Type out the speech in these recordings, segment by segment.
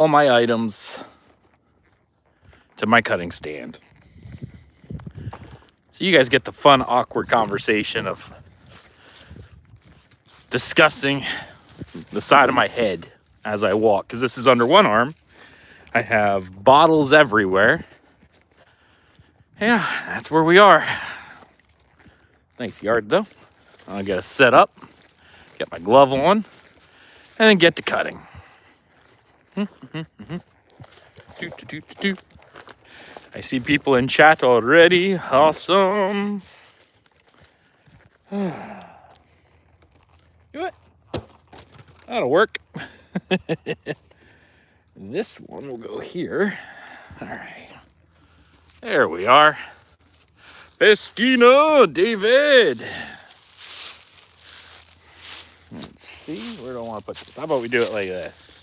all my items to my cutting stand. So you guys get the fun, awkward conversation of discussing the side of my head as I walk, because this is under one arm. I have bottles everywhere. Yeah, that's where we are. Nice yard though. I gotta set up, get my glove on, and then get to cutting. I see people in chat already. Awesome. You know what? That'll work. This one will go here. All right. There we are. Festina, David. Let's see. Where do I want to put this? How about we do it like this?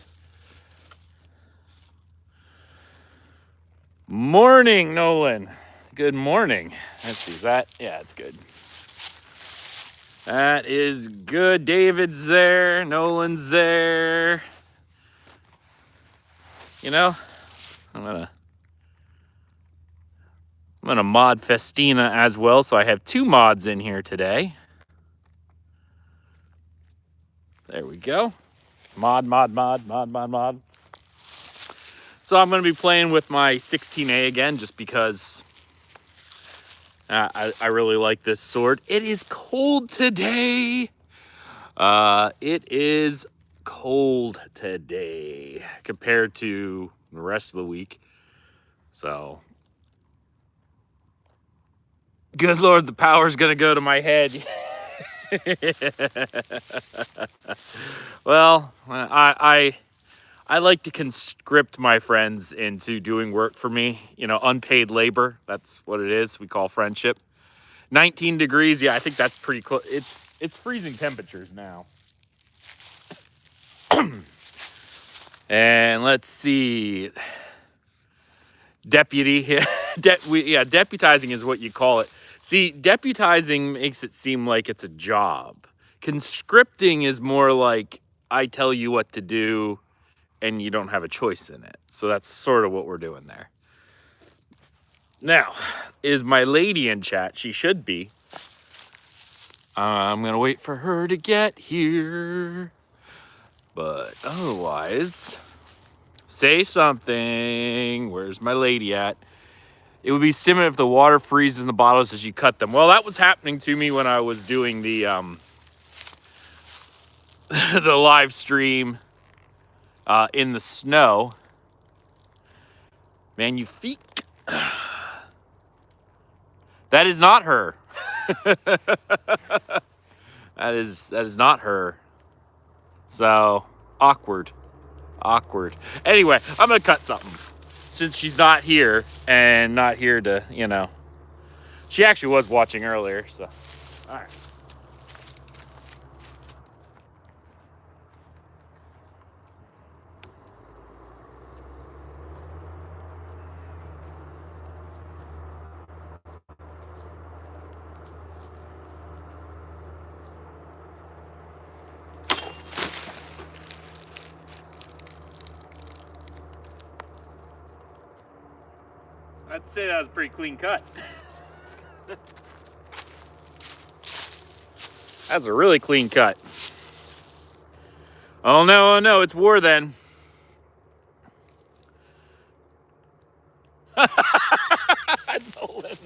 Morning, Nolan. Good morning. Let's see. Is that? Yeah, it's good. That is good. David's there. Nolan's there. You know, I'm gonna mod Festina as well, so I have 2 mods in here today. There we go. Mod. So I'm gonna be playing with my 16A again, just because I really like this sword. It is cold today. It is cold today compared to the rest of the week. So, good Lord, the power's gonna go to my head. Well, I like to conscript my friends into doing work for me. You know, unpaid labor. That's what it is. We call friendship. 19 degrees. Yeah, I think that's pretty close. It's freezing temperatures now. And let's see. Deputy. Deputizing is what you call it. See, deputizing makes it seem like it's a job. Conscripting is more like I tell you what to do and you don't have a choice in it. So that's sort of what we're doing there. Now, is my lady in chat? She should be. I'm going to wait for her to get here. But otherwise, say something. Where's my lady at? It would be similar if the water freezes in the bottles as you cut them. Well, that was happening to me when I was doing the the live stream in the snow. Magnifique. That is not her. That is not her. So, awkward. Anyway, I'm going to cut something. Since she's not here, and not here to, you know. She actually was watching earlier, so. All right. I'd say that was a pretty clean cut. That's a really clean cut. Oh no, it's war then. Nolan.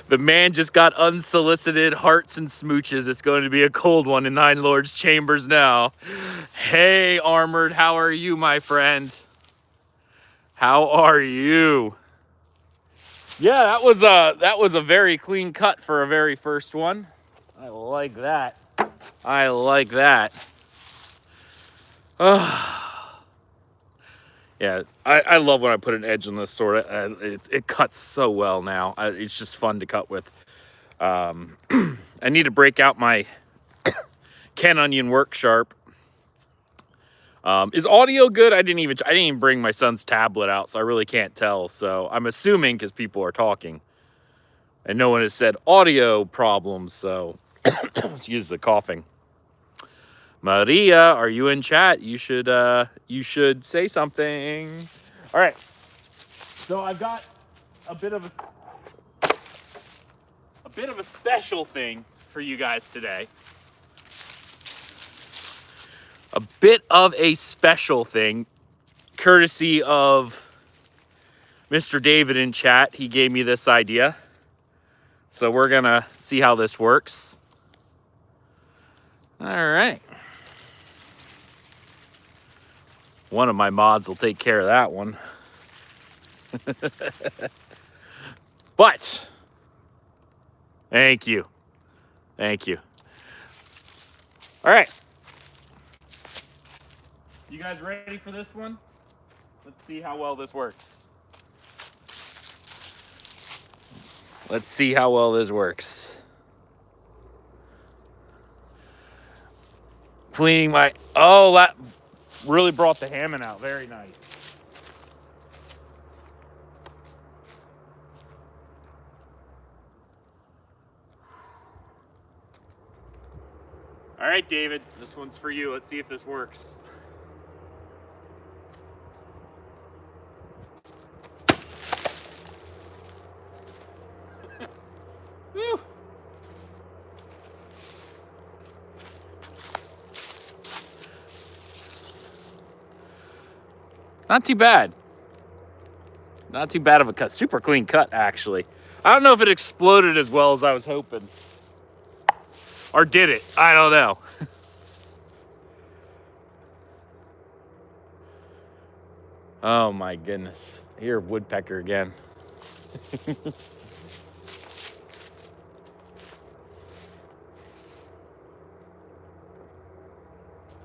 The man just got unsolicited hearts and smooches. It's going to be a cold one in Nine Lords Chambers now. Hey, Armored, how are you, my friend? How are you? Yeah, that was a very clean cut for a very first one. I like that. Yeah, I love when I put an edge on this sword. It cuts so well now. It's just fun to cut with. I need to break out my Ken Onion Work Sharp. Is audio good? I didn't even bring my son's tablet out, so I really can't tell. So I'm assuming because people are talking, and no one has said audio problems. So excuse the coughing. Maria, are you in chat? You should say something. All right. So I've got a bit of a special thing for you guys today. A bit of a special thing, courtesy of Mr. David in chat. He gave me this idea. So we're gonna see how this works. All right. One of my mods will take care of that one. But, thank you. Thank you. All right. You guys ready for this one? Let's see how well this works. Let's see how well this works. Cleaning my, oh, that really brought the Hammond out. Very nice. All right, David, this one's for you. Let's see if this works. Woo. Not too bad. Not too bad of a cut. Super clean cut, actually. I don't know if it exploded as well as I was hoping. Or did it? I don't know. Oh my goodness. Here, woodpecker again.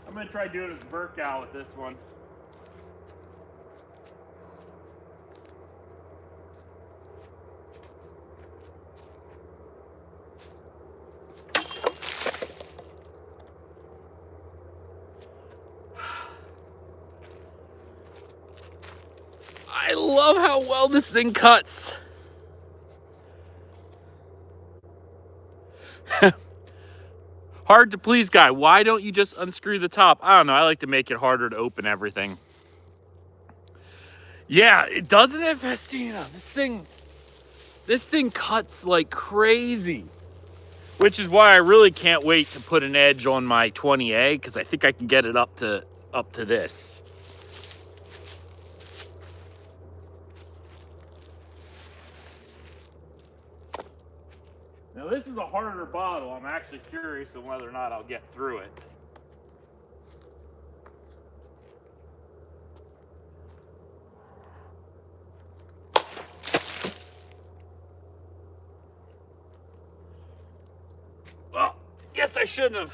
I'm gonna try doing his Burkow with this one. I love how well this thing cuts. Hard to please guy. Why don't you just unscrew the top? I don't know. I like to make it harder to open everything. Yeah, it doesn't have Festina. This thing cuts like crazy. Which is why I really can't wait to put an edge on my 20A, because I think I can get it up to this. Now this is a harder bottle. I'm actually curious on whether or not I'll get through it. Well, guess I shouldn't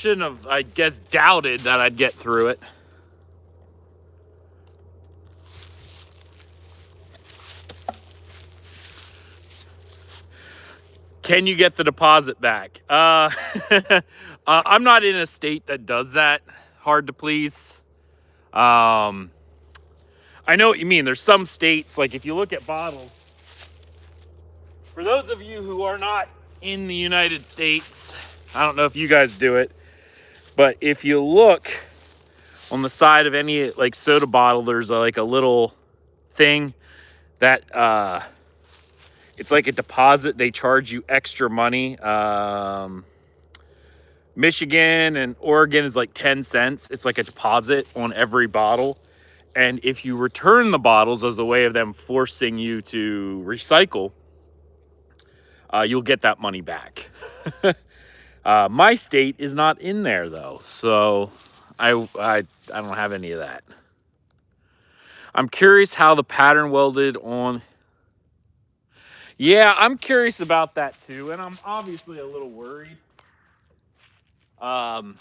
have, I guess, doubted that I'd get through it. Can you get the deposit back? I'm not in a state that does that. Hard to please. I know what you mean. There's some states, like if you look at bottles, for those of you who are not in the United States, I don't know if you guys do it, but if you look on the side of any like soda bottle, there's like a little thing that it's like a deposit. They charge you extra money. Michigan and Oregon is like 10 cents. It's like a deposit on every bottle. And if you return the bottles as a way of them forcing you to recycle, you'll get that money back. My state is not in there though, so I don't have any of that. I'm curious how the pattern welded on. Yeah, I'm curious about that too, and I'm obviously a little worried. Though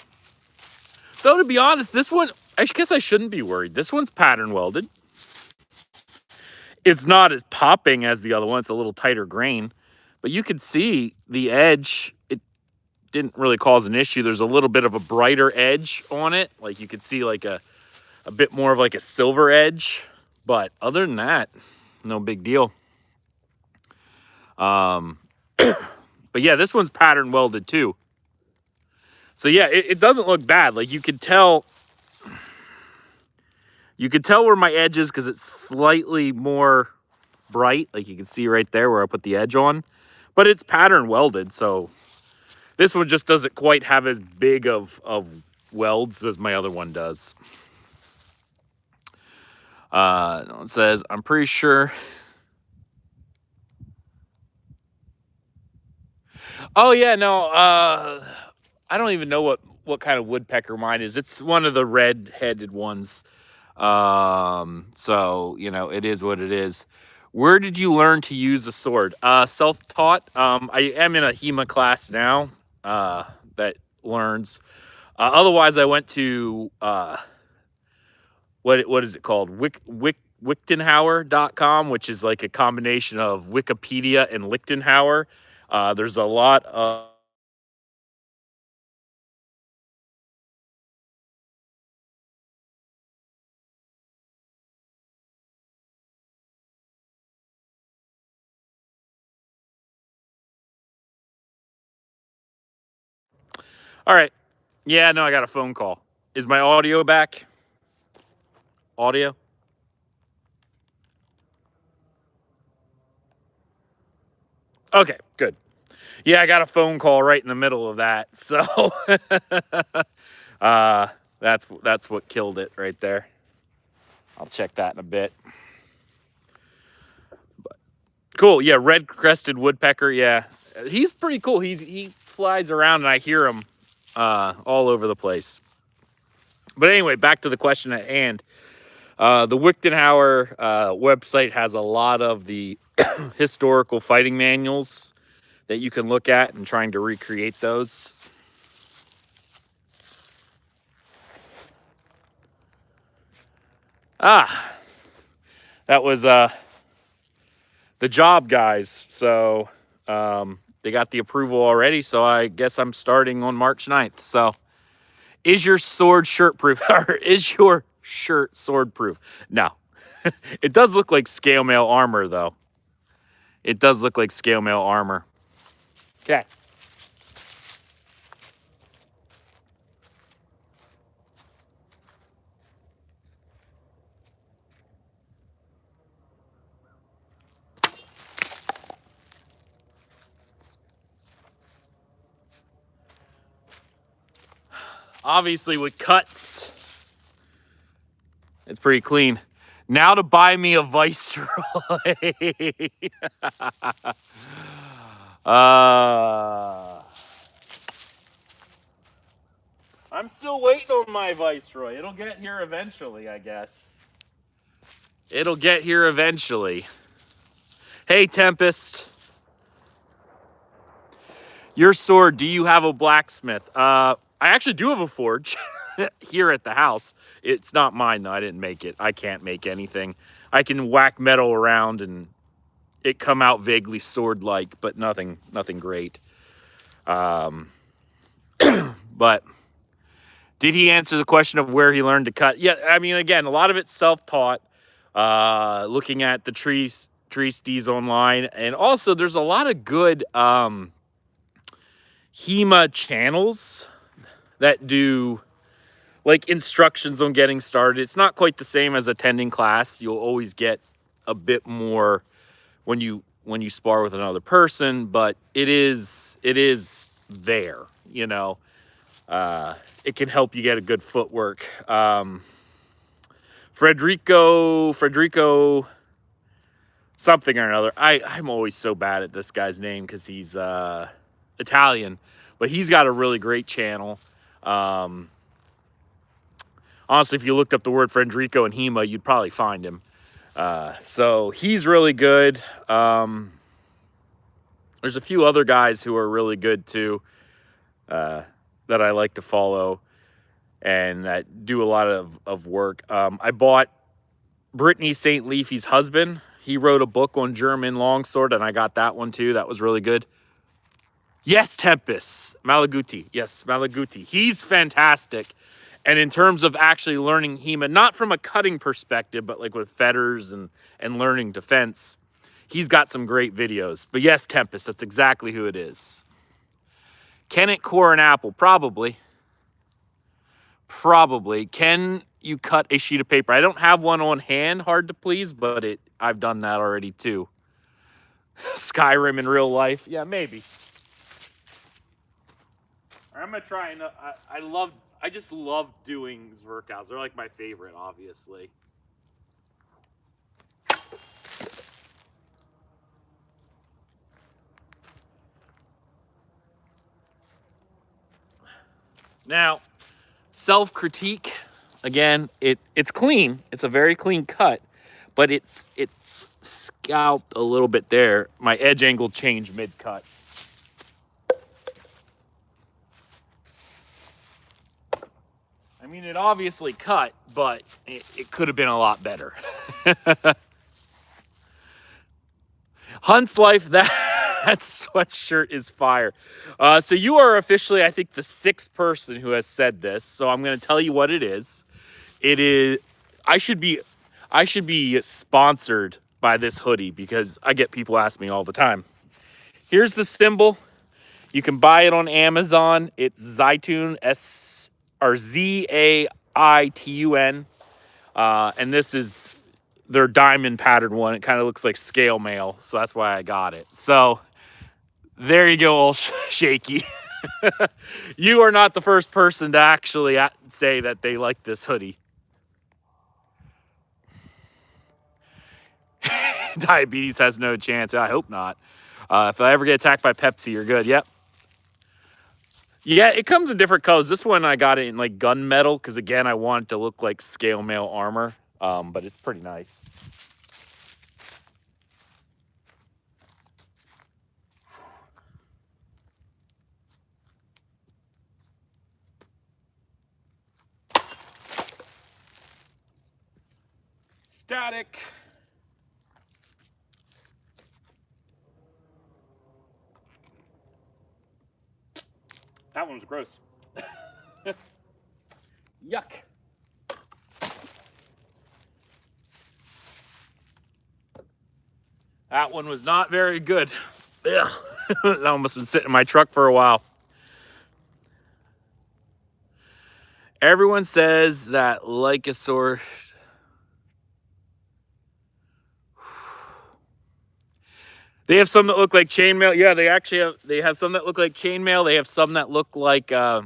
to be honest, this one, I guess I shouldn't be worried. This one's pattern welded. It's not as popping as the other one. It's a little tighter grain, but you could see the edge. It didn't really cause an issue. There's a little bit of a brighter edge on it. Like you could see like a bit more of like a silver edge, but other than that, no big deal. But yeah, this one's pattern welded too. So yeah, it doesn't look bad. Like you could tell where my edge is because it's slightly more bright. Like you can see right there where I put the edge on, but it's pattern welded. So this one just doesn't quite have as big of welds as my other one does. It says, I'm pretty sure. Oh yeah, no, I don't even know what kind of woodpecker mine is. It's one of the red-headed ones. So, you know, it is what it is. Where did you learn to use a sword? Self-taught. I am in a HEMA class now, that learns. Otherwise, I went to, what is it called? Wichtenhauer.com, which is like a combination of Wikipedia and Lichtenhauer. There's a lot of All right. Yeah, no, I got a phone call. Is my audio back? Audio? Okay, good. Yeah, I got a phone call right in the middle of that. So that's what killed it right there. I'll check that in a bit. But cool. Yeah, red-crested woodpecker. Yeah. He's pretty cool. He flies around and I hear him all over the place. But anyway, back to the question at hand. The Wichtenhauer website has a lot of the historical fighting manuals that you can look at and trying to recreate those. That was the job guys. So they got the approval already. So I guess I'm starting on March 9th. So is your sword shirt proof? Or is your shirt sword proof? No. It does look like scale mail armor, though. It does look like scale mail armor. Okay. Obviously, with cuts, it's pretty clean. Now to buy me a Viceroy. I'm still waiting on my Viceroy. It'll get here eventually, I guess. It'll get here eventually. Hey, Tempest. Your sword, do you have a blacksmith? I actually do have a forge here at the house. It's not mine, though. I didn't make it. I can't make anything. I can whack metal around and it come out vaguely sword-like, but nothing great. But did he answer the question of where he learned to cut? Yeah, I mean, again, a lot of it's self-taught. Looking at the trees online, and also there's a lot of good HEMA channels that do like instructions on getting started. It's not quite the same as attending class. You'll always get a bit more when you spar with another person, but it is there, you know. It can help you get a good footwork. Frederico something or another. I'm always so bad at this guy's name because he's Italian, but he's got a really great channel. Honestly, if you looked up the word Frederico and HEMA, you'd probably find him. So he's really good. There's a few other guys who are really good too, that I like to follow and that do a lot of work. I bought Brittany St. Leafy's husband. He wrote a book on German longsword, and I got that one too. That was really good. Yes, Tempest. Malaguti. Yes, Malaguti. He's fantastic. And in terms of actually learning HEMA, not from a cutting perspective, but like with fetters and learning defense, he's got some great videos. But yes, Tempest, that's exactly who it is. Can it core an apple? Probably. Probably. Can you cut a sheet of paper? I don't have one on hand, hard to please, but I've done that already too. Skyrim in real life. Yeah, maybe. I'm gonna try and I just love doing workouts. They're like my favorite, obviously. Now, self-critique, again, it's clean. It's a very clean cut, but it's scalped a little bit there. My edge angle changed mid-cut. I mean, it obviously cut, but it could have been a lot better. Hunt's Life, that sweatshirt is fire. So you are officially, I think, the 6th person who has said this. So I'm going to tell you what it is. It is. I should be sponsored by this hoodie because I get people ask me all the time. Here's the symbol. You can buy it on Amazon. It's Zaitun, Zaitun. And this is their diamond patterned one. It kind of looks like scale mail, so that's why I got it. So there you go, old Shaky. You are not the first person to actually say that they like this hoodie. Diabetes has no chance. I hope not. If I ever get attacked by Pepsi, you're good. Yep. Yeah, it comes in different colors. This one I got it in like gunmetal because, again, I want it to look like scale mail armor. But it's pretty nice. Static. That one was gross. Yuck. That one was not very good. Ugh. That one must have been sitting in my truck for a while. Everyone says that Lycosaur. They have some that look like chainmail. Yeah, they actually have. They have some that look like chainmail. They have some that look like a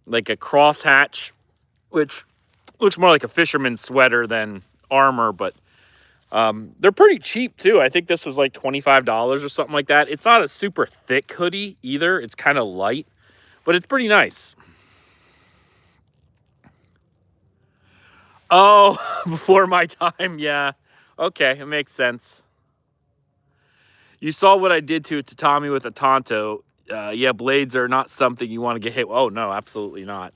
crosshatch, which looks more like a fisherman's sweater than armor. But they're pretty cheap too. I think this was like $25 or something like that. It's not a super thick hoodie either. It's kind of light, but it's pretty nice. Oh, before my time. Yeah. Okay, it makes sense. You saw what I did to Tommy with a Tonto. Yeah, blades are not something you want to get hit. Oh, no, absolutely not.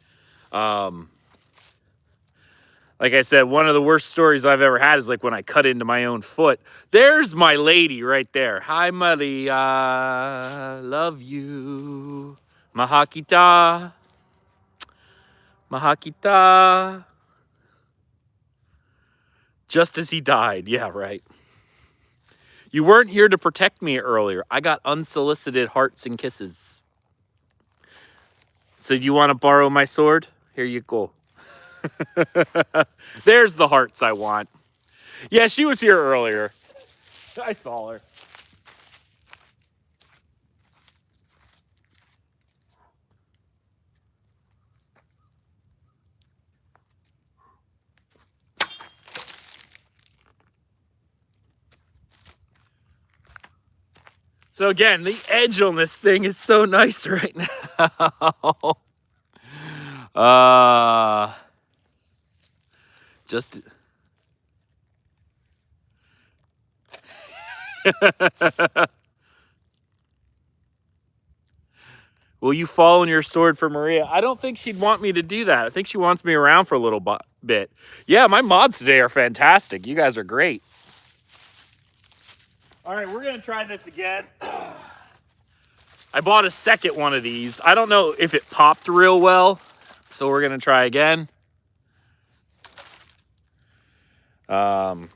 Like I said, one of the worst stories I've ever had is like when I cut into my own foot. There's my lady right there. Hi, Maria. Love you. Mahakita. Mahakita. Just as he died. Yeah, right. You weren't here to protect me earlier. I got unsolicited hearts and kisses. So do you want to borrow my sword? Here you go. There's the hearts I want. Yeah, she was here earlier. I saw her. So again, the edge on this thing is so nice right now. Just will you fall on your sword for Maria? I don't think she'd want me to do that. I think she wants me around for a little bit. Yeah, my mods today are fantastic. You guys are great. All right, we're going to try this again. I bought a second one of these. I don't know if it popped real well, so we're going to try again. Maybe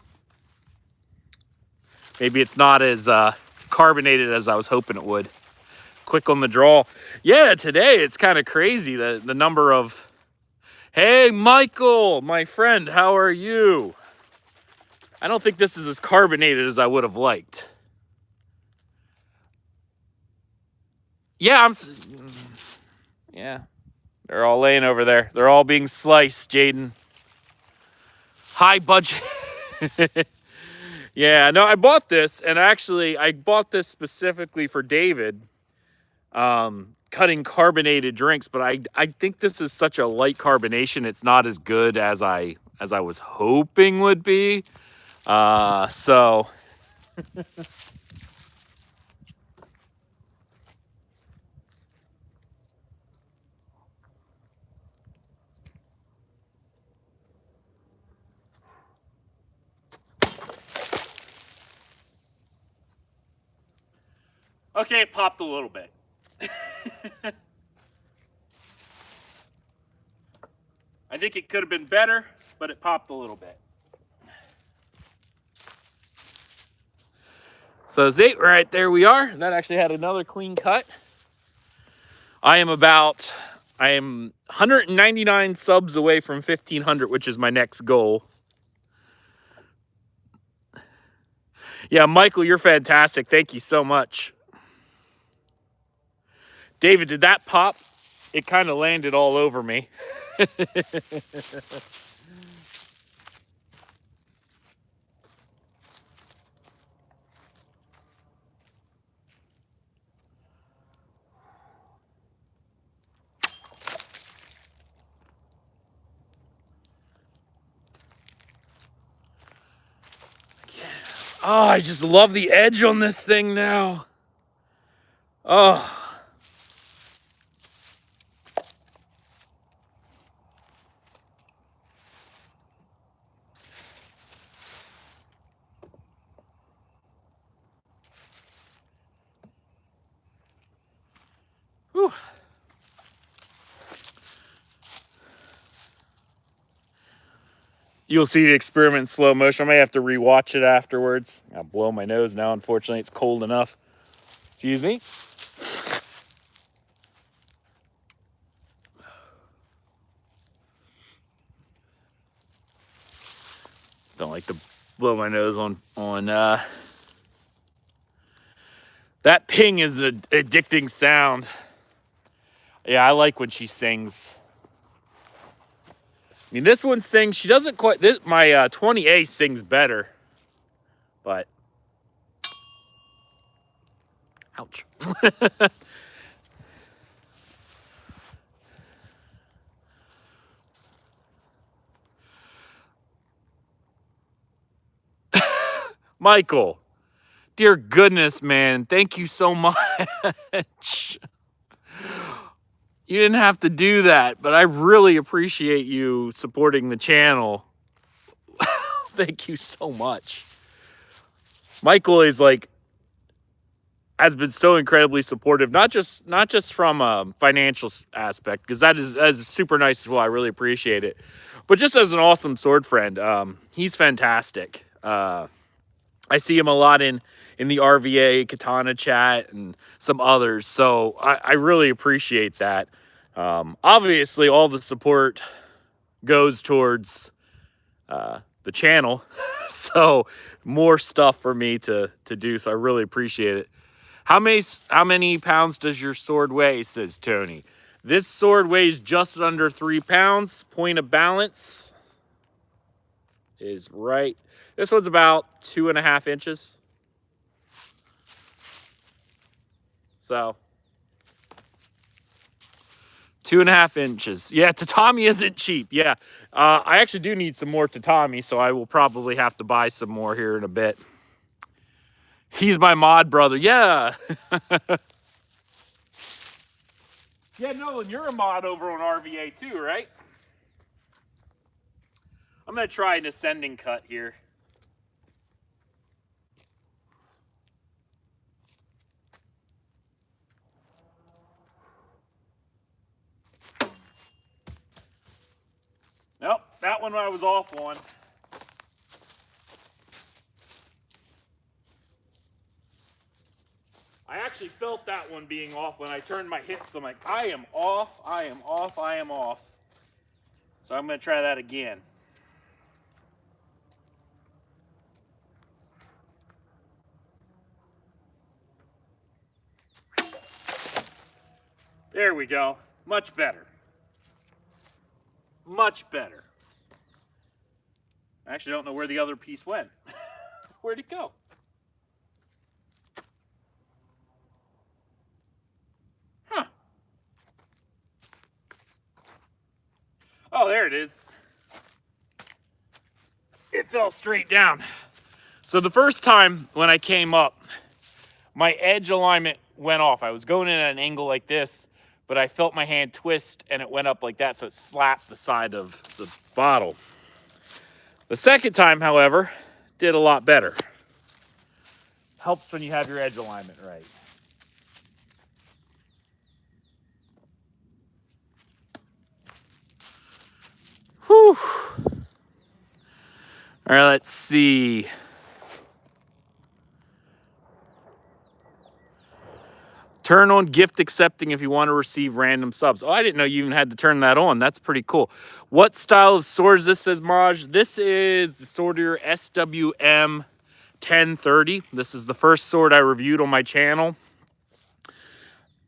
it's not as carbonated as I was hoping it would. quick on the draw. Yeah, today it's kind of crazy, the number of... Hey, Michael, my friend, how are you? I don't think this is as carbonated as I would have liked. Yeah, yeah, they're all laying over there. They're all being sliced, Jaden. High budget. Yeah, no, I bought this, and actually, I bought this specifically for David, cutting carbonated drinks, but I think this is such a light carbonation, it's not as good as I was hoping would be. So... Okay, it popped a little bit. I think it could have been better, but it popped a little bit. So right there we are. That actually had another clean cut. I am 199 subs away from 1,500, which is my next goal. Yeah, Michael, you're fantastic. Thank you so much. David, did that pop? It kind of landed all over me. Oh, I just love the edge on this thing now. Oh. Whew. You'll see the experiment in slow motion. I may have to rewatch it afterwards. I'll blow my nose now. Unfortunately, it's cold enough. Excuse me. Don't like to blow my nose on that ping is an addicting sound. Yeah, I like when she sings. I mean, this one sings. She doesn't quite. My 20A sings better, but ouch. Michael, dear goodness, man, thank you so much. You didn't have to do that, but I really appreciate you supporting the channel. Thank you so much. Michael is has been so incredibly supportive, not just from a financial aspect, because that is super nice as well. I really appreciate it, but just as an awesome sword friend. He's fantastic. I see him a lot in the RVA Katana chat and some others, so I really appreciate that. Obviously, all the support goes towards the channel, so more stuff for me to do. So I really appreciate it. How many pounds does your sword weigh? Says Tony. This sword weighs just under 3 pounds. Point of balance is right. This one's about 2.5 inches. So 2.5 inches. Yeah, tatami isn't cheap. Yeah, I actually do need some more tatami, so I will probably have to buy some more here in a bit. He's my mod brother. Yeah. Yeah, Nolan, you're a mod over on RVA too, right? I'm going to try an ascending cut here. Nope, that one I was off on. I actually actually felt that one being off when I turned my hips. I'm like, I am off, I am off, I am off. So I'm going to try that again. There we go. Much better. Much better. I actually don't know where the other piece went. Where'd it go? Huh. Oh, there it is. It fell straight down. So the first time when I came up, my edge alignment went off. I was going in at an angle like this, but I felt my hand twist and it went up like that, so it slapped the side of the bottle. The second time, however, did a lot better. Helps when you have your edge alignment right. Whew. All right, let's see. Turn on gift accepting if you want to receive random subs. Oh, I didn't know you even had to turn that on. That's pretty cool. What style of sword is this, says Maj? This is the Swordier SWM 1030. This is the first sword I reviewed on my channel.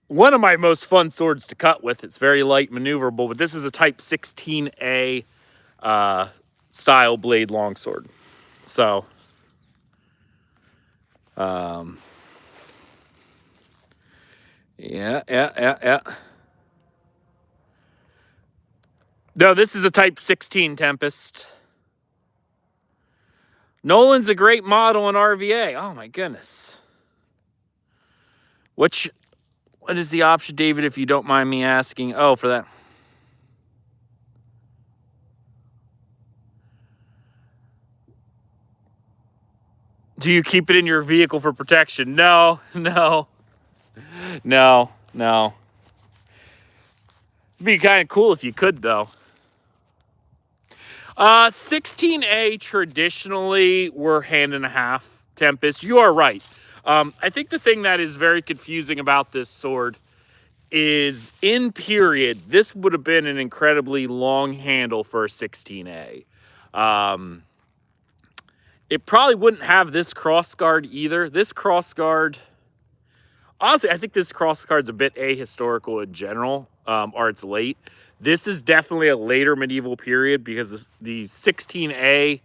One of my most fun swords to cut with. It's very light, maneuverable, but this is a Type 16A style blade longsword. So, yeah. No, this is a Type 16 Tempest. Nolan's a great model in RVA. Oh my goodness. What is the option, David, if you don't mind me asking? Oh, for that. Do you keep it in your vehicle for protection? No. It'd be kind of cool if you could, though. 16A traditionally were hand and a half Tempest. You are right. I think the thing that is very confusing about this sword is in period, this would have been an incredibly long handle for a 16A. It probably wouldn't have this crossguard either. This crossguard, honestly, I think this crossguard's a bit ahistorical in general, or it's late. This is definitely a later medieval period because the 16A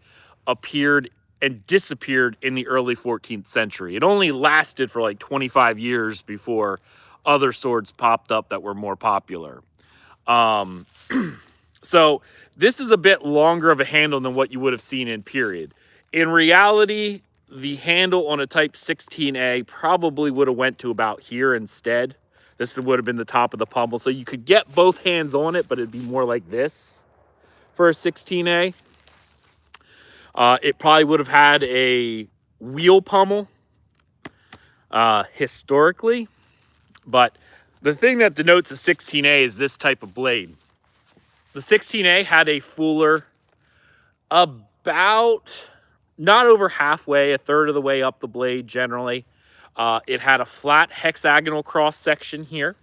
appeared and disappeared in the early 14th century. It only lasted for like 25 years before other swords popped up that were more popular. So this is a bit longer of a handle than what you would have seen in period. In reality, the handle on a Type 16A probably would have went to about here instead. This would have been the top of the pommel. So you could get both hands on it, but it'd be more like this for a 16A. It probably would have had a wheel pommel historically. But the thing that denotes a 16A is this type of blade. The 16A had a fuller about not over halfway, a third of the way up the blade generally. It had a flat hexagonal cross section here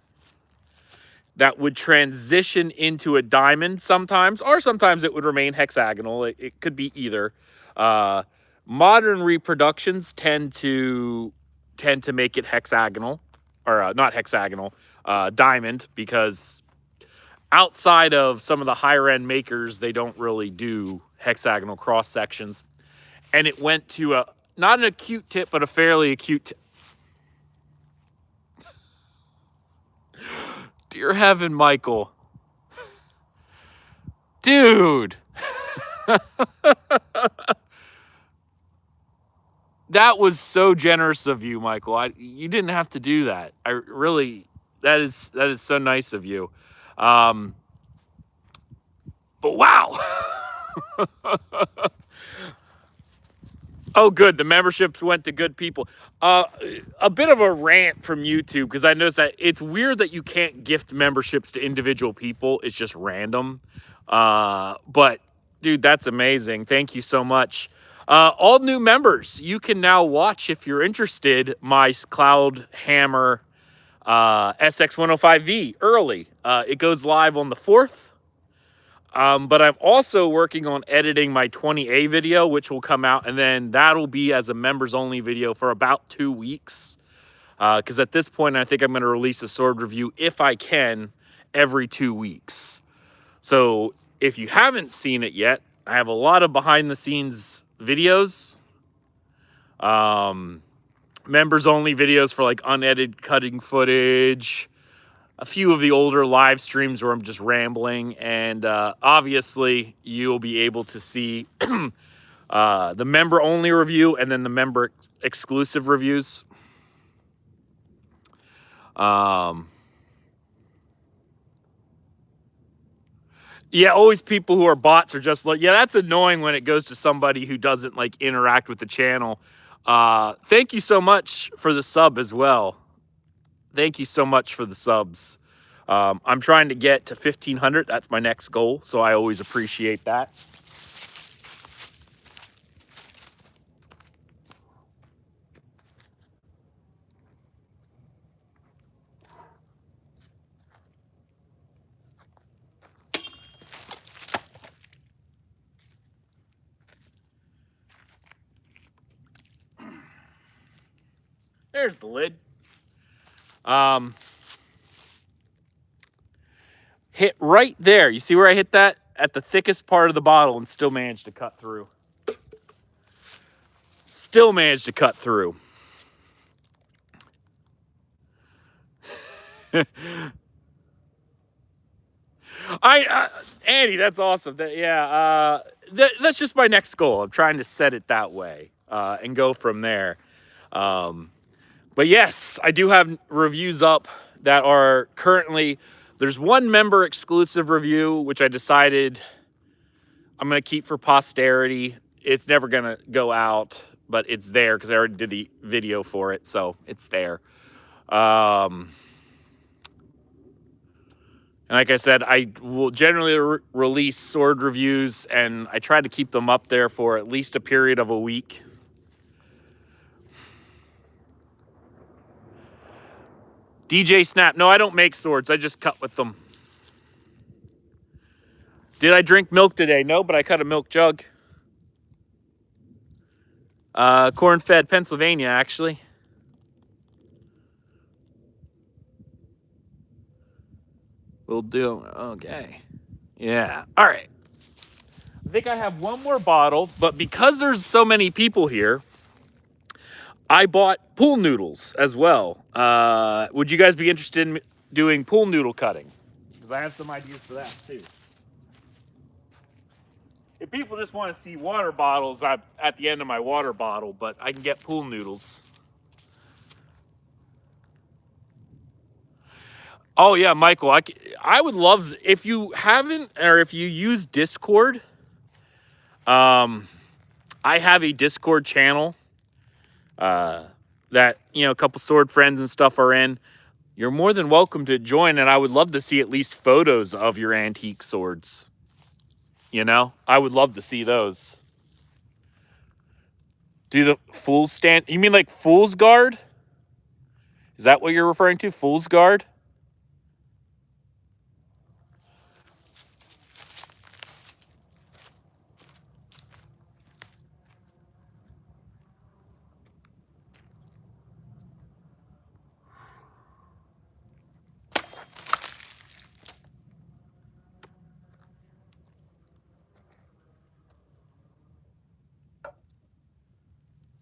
that would transition into a diamond sometimes, or sometimes it would remain hexagonal. It could be either. Modern reproductions tend to make it hexagonal, or not hexagonal, diamond, because outside of some of the higher end makers, they don't really do hexagonal cross sections. And it went to not an acute tip, but a fairly acute tip. Dear heaven, Michael. Dude. That was so generous of you, Michael. You didn't have to do that. That is so nice of you. But wow. Oh, good. The memberships went to good people. A bit of a rant from YouTube, because I noticed that it's weird that you can't gift memberships to individual people. It's just random. But, dude, that's amazing. Thank you so much. All new members, you can now watch, if you're interested, my Cloud Hammer SX105V early. It goes live on the 4th. But I'm also working on editing my 20A video, which will come out, and then that'll be as a members only video for about 2 weeks. Because at this point, I think I'm going to release a sword review, if I can, every 2 weeks. So if you haven't seen it yet, I have a lot of behind the scenes videos. Members only videos for like unedited cutting footage. A few of the older live streams where I'm just rambling. And obviously, you'll be able to see the member only review and then the member exclusive reviews. Yeah, always people who are bots are just like, yeah, that's annoying when it goes to somebody who doesn't like interact with the channel. Thank you so much for the sub as well. Thank you so much for the subs. I'm trying to get to 1,500. That's my next goal, so I always appreciate that. There's the lid. Hit right there. You see where I hit that? At the thickest part of the bottle and still managed to cut through. Still managed to cut through. Andy, that's awesome. That's just my next goal. I'm trying to set it that way and go from there. But yes, I do have reviews up that are currently, there's one member exclusive review, which I decided I'm going to keep for posterity. It's never going to go out, but it's there because I already did the video for it. So it's there. And like I said, I will generally release sword reviews, and I try to keep them up there for at least a period of a week. DJ Snap. No, I don't make swords. I just cut with them. Did I drink milk today? No, but I cut a milk jug. Corn-fed Pennsylvania, actually. We'll do. Okay. Yeah. All right. I think I have one more bottle, but because there's so many people here, I bought pool noodles as well. Would you guys be interested in doing pool noodle cutting? Because I have some ideas for that too. If people just want to see water bottles, I'm at the end of my water bottle, but I can get pool noodles. Oh yeah, Michael, I would love, if you haven't, or if you use Discord, I have a Discord channel that, you know, a couple sword friends and stuff are in. You're more than welcome to join, and I would love to see at least photos of your antique swords. You know, I would love to see those. Do the Fool's stand? You mean like Fool's Guard? Is that what you're referring to? Fool's Guard?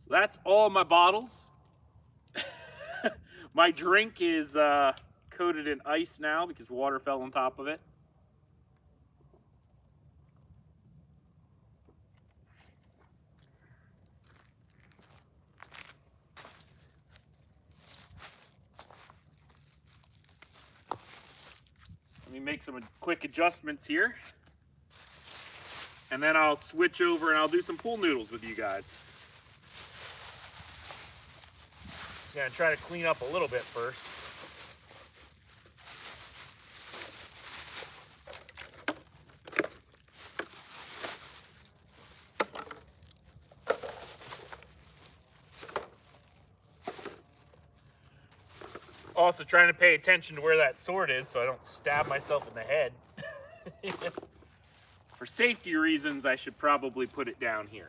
So that's all my bottles. My drink is coated in ice now because water fell on top of it. Let me make some quick adjustments here. And then I'll switch over and I'll do some pool noodles with you guys. Gonna try to clean up a little bit first. Also trying to pay attention to where that sword is so I don't stab myself in the head. For safety reasons, I should probably put it down here.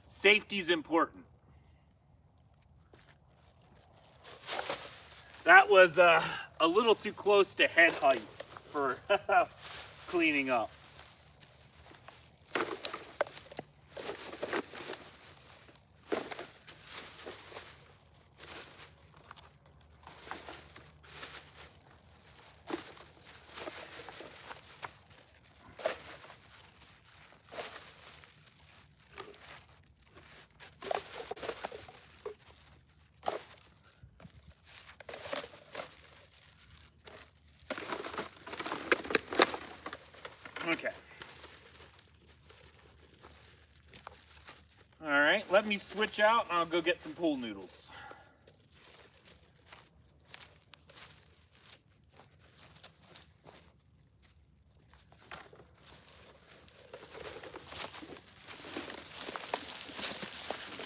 Safety's important. That was a little too close to head height for cleaning up. Okay. All right, let me switch out and I'll go get some pool noodles.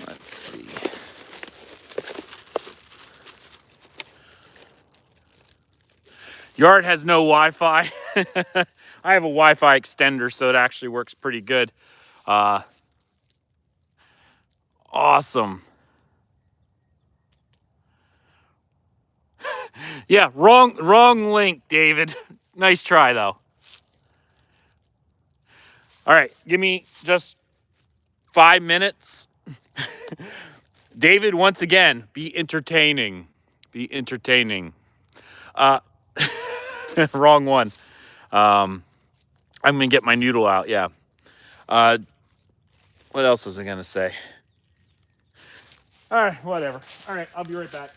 Let's see. Yard has no Wi-Fi. I have a Wi-Fi extender, so it actually works pretty good. Awesome. Yeah, wrong link, David. Nice try, though. All right, give me just 5 minutes. David, once again, be entertaining. Be entertaining. Wrong one. I'm going to get my noodle out, yeah. What else was I going to say? All right, whatever. All right, I'll be right back.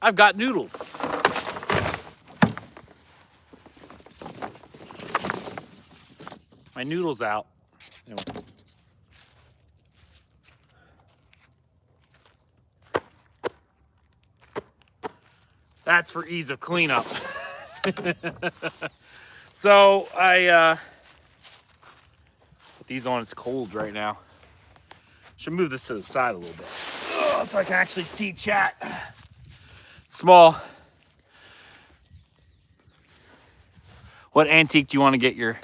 I've got noodles. My noodle's out. Anyway. That's for ease of cleanup. So I put these on. It's cold right now. Should move this to the side a little bit so I can actually see chat. Small. What antique do you want to get your...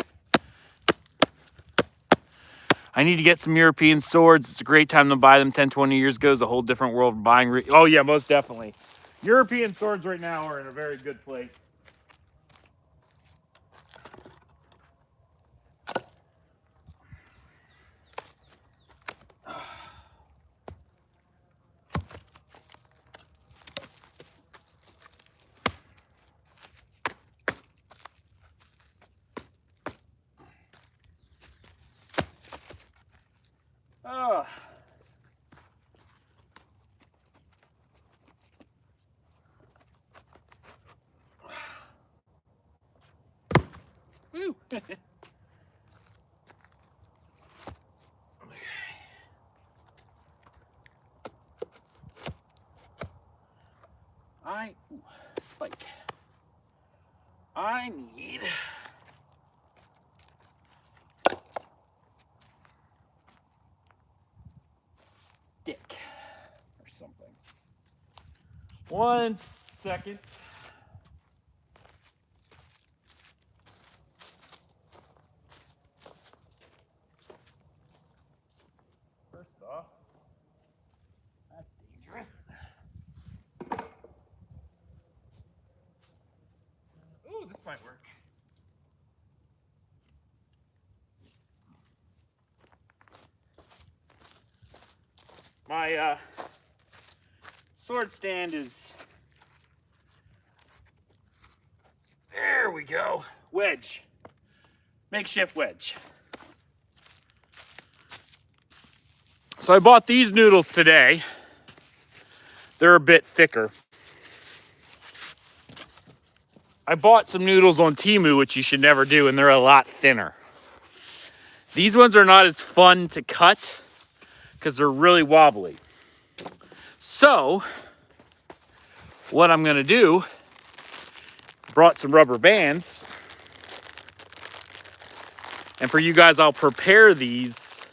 I need to get some European swords. It's a great time to buy them. 10, 20 years ago is a whole different world of buying. Oh yeah, most definitely. European swords right now are in a very good place. Oh. Woo. Spike. I need a stick or something. 1 second. First off, that's dangerous. Ooh, this might work. My sword stand is... There we go. Wedge. Makeshift wedge. So I bought these noodles today. They're a bit thicker. I bought some noodles on Temu, which you should never do, and they're a lot thinner. These ones are not as fun to cut because they're really wobbly. So, what I'm gonna do, brought some rubber bands. And for you guys, I'll prepare these.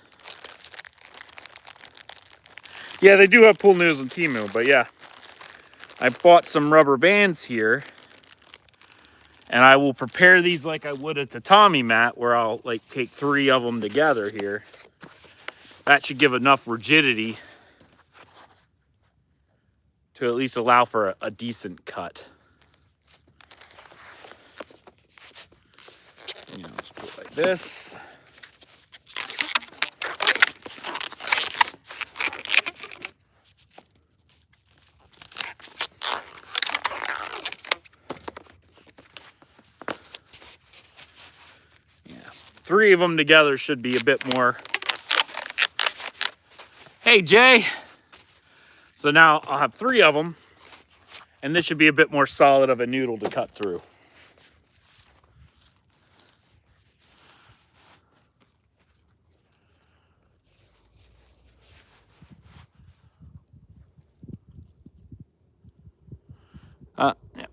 Yeah, they do have pool noodles on Temu, but yeah. I bought some rubber bands here. And I will prepare these like I would a tatami mat, where I'll like take 3 of them together here. That should give enough rigidity to at least allow for a decent cut. You know, just put it like this. Yeah, 3 of them together should be a bit more. Hey, Jay. So now I'll have 3 of them, and this should be a bit more solid of a noodle to cut through. Yeah.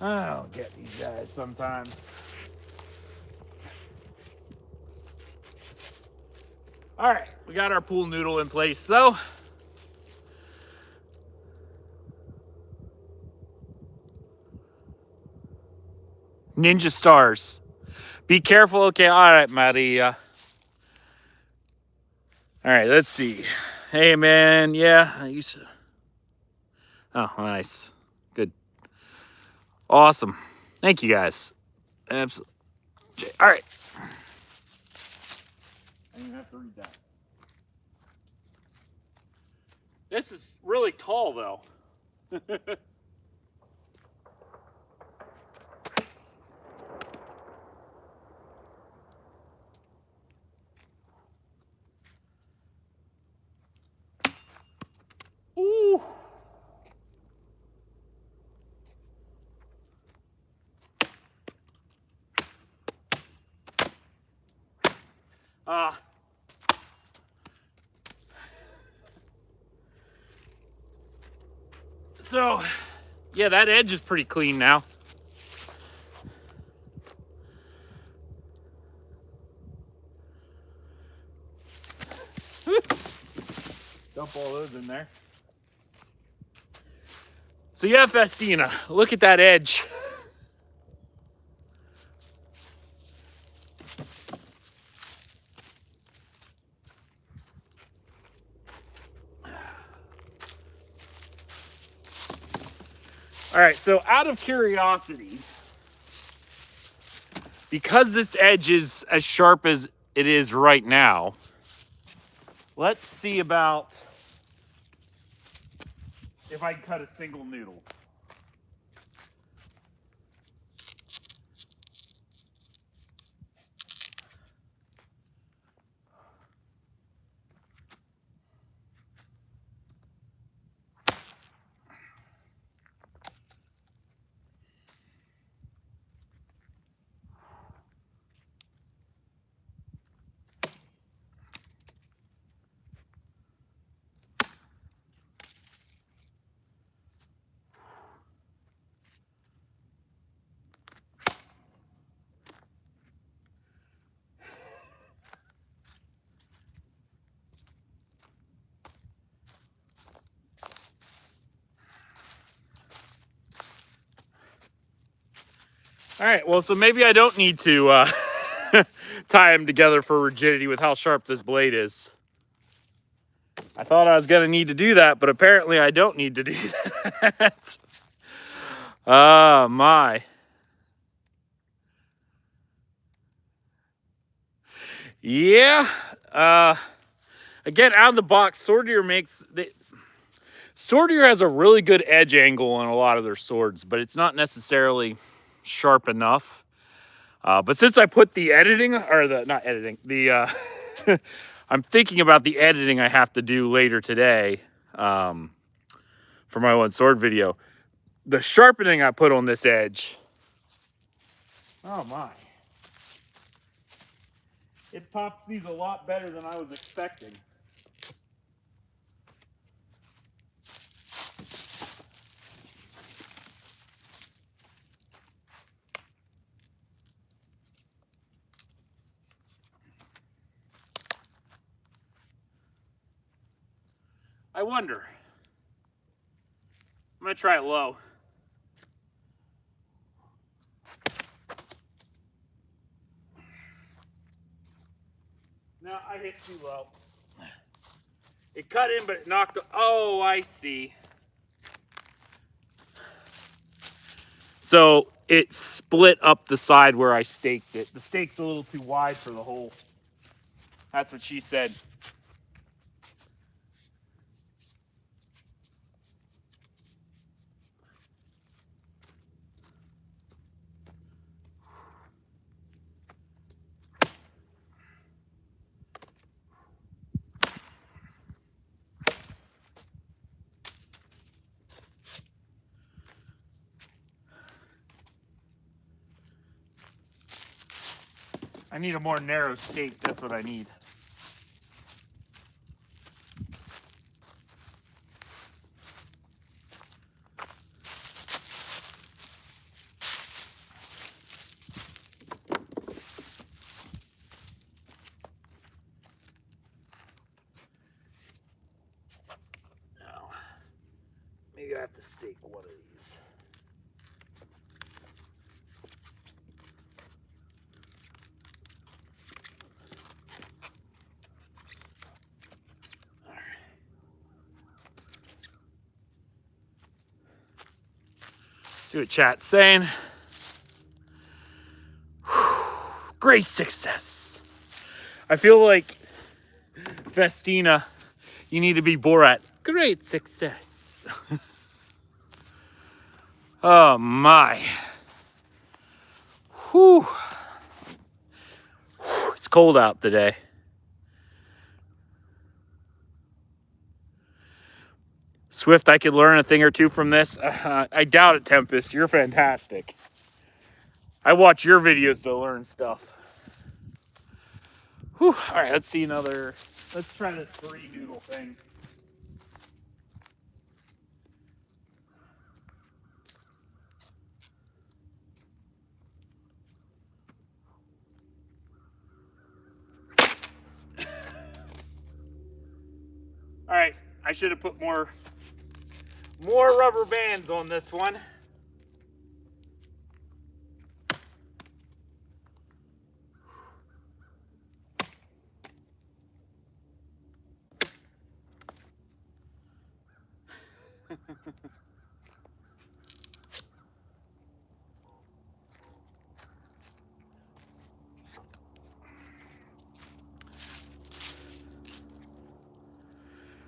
I don't get these guys sometimes. All right, we got our pool noodle in place though. Ninja stars. Be careful. Okay, all right, Maria. All right, let's see. Hey, man. Yeah, I used to... Oh, nice. Good. Awesome. Thank you, guys. Absolutely. All right. I didn't have to read that. This is really tall, though. So, yeah, that edge is pretty clean now. Dump all those in there. So yeah, Festina, look at that edge. All right, so out of curiosity, because this edge is as sharp as it is right now, let's see about if I can cut a single noodle. All right, well, so maybe I don't need to tie them together for rigidity with how sharp this blade is. I thought I was gonna need to do that, but apparently I don't need to do that. Oh my. Yeah, again, out of the box, Swordier has a really good edge angle on a lot of their swords, but it's not necessarily sharp enough. But since I put the editing, or not editing, I'm thinking about the editing I have to do later today for my one sword video. The sharpening I put on this edge, oh my. It pops these a lot better than I was expecting. I wonder. I'm gonna try it low. No, I hit too low. It cut in, but it knocked. Oh, I see. So it split up the side where I staked it. The stake's a little too wide for the hole. That's what she said. I need a more narrow stake. That's what I need. Now, maybe I have to stake one of these. See what chat's saying. Great success. I feel like Festina, you need to be Borat. Great success. Oh my. Whew. It's cold out today. Swift, I could learn a thing or two from this. I doubt it, Tempest. You're fantastic. I watch your videos to learn stuff. Whew. All right, let's see another. Let's try this 3 noodle thing. All right, I should have put more rubber bands on this one.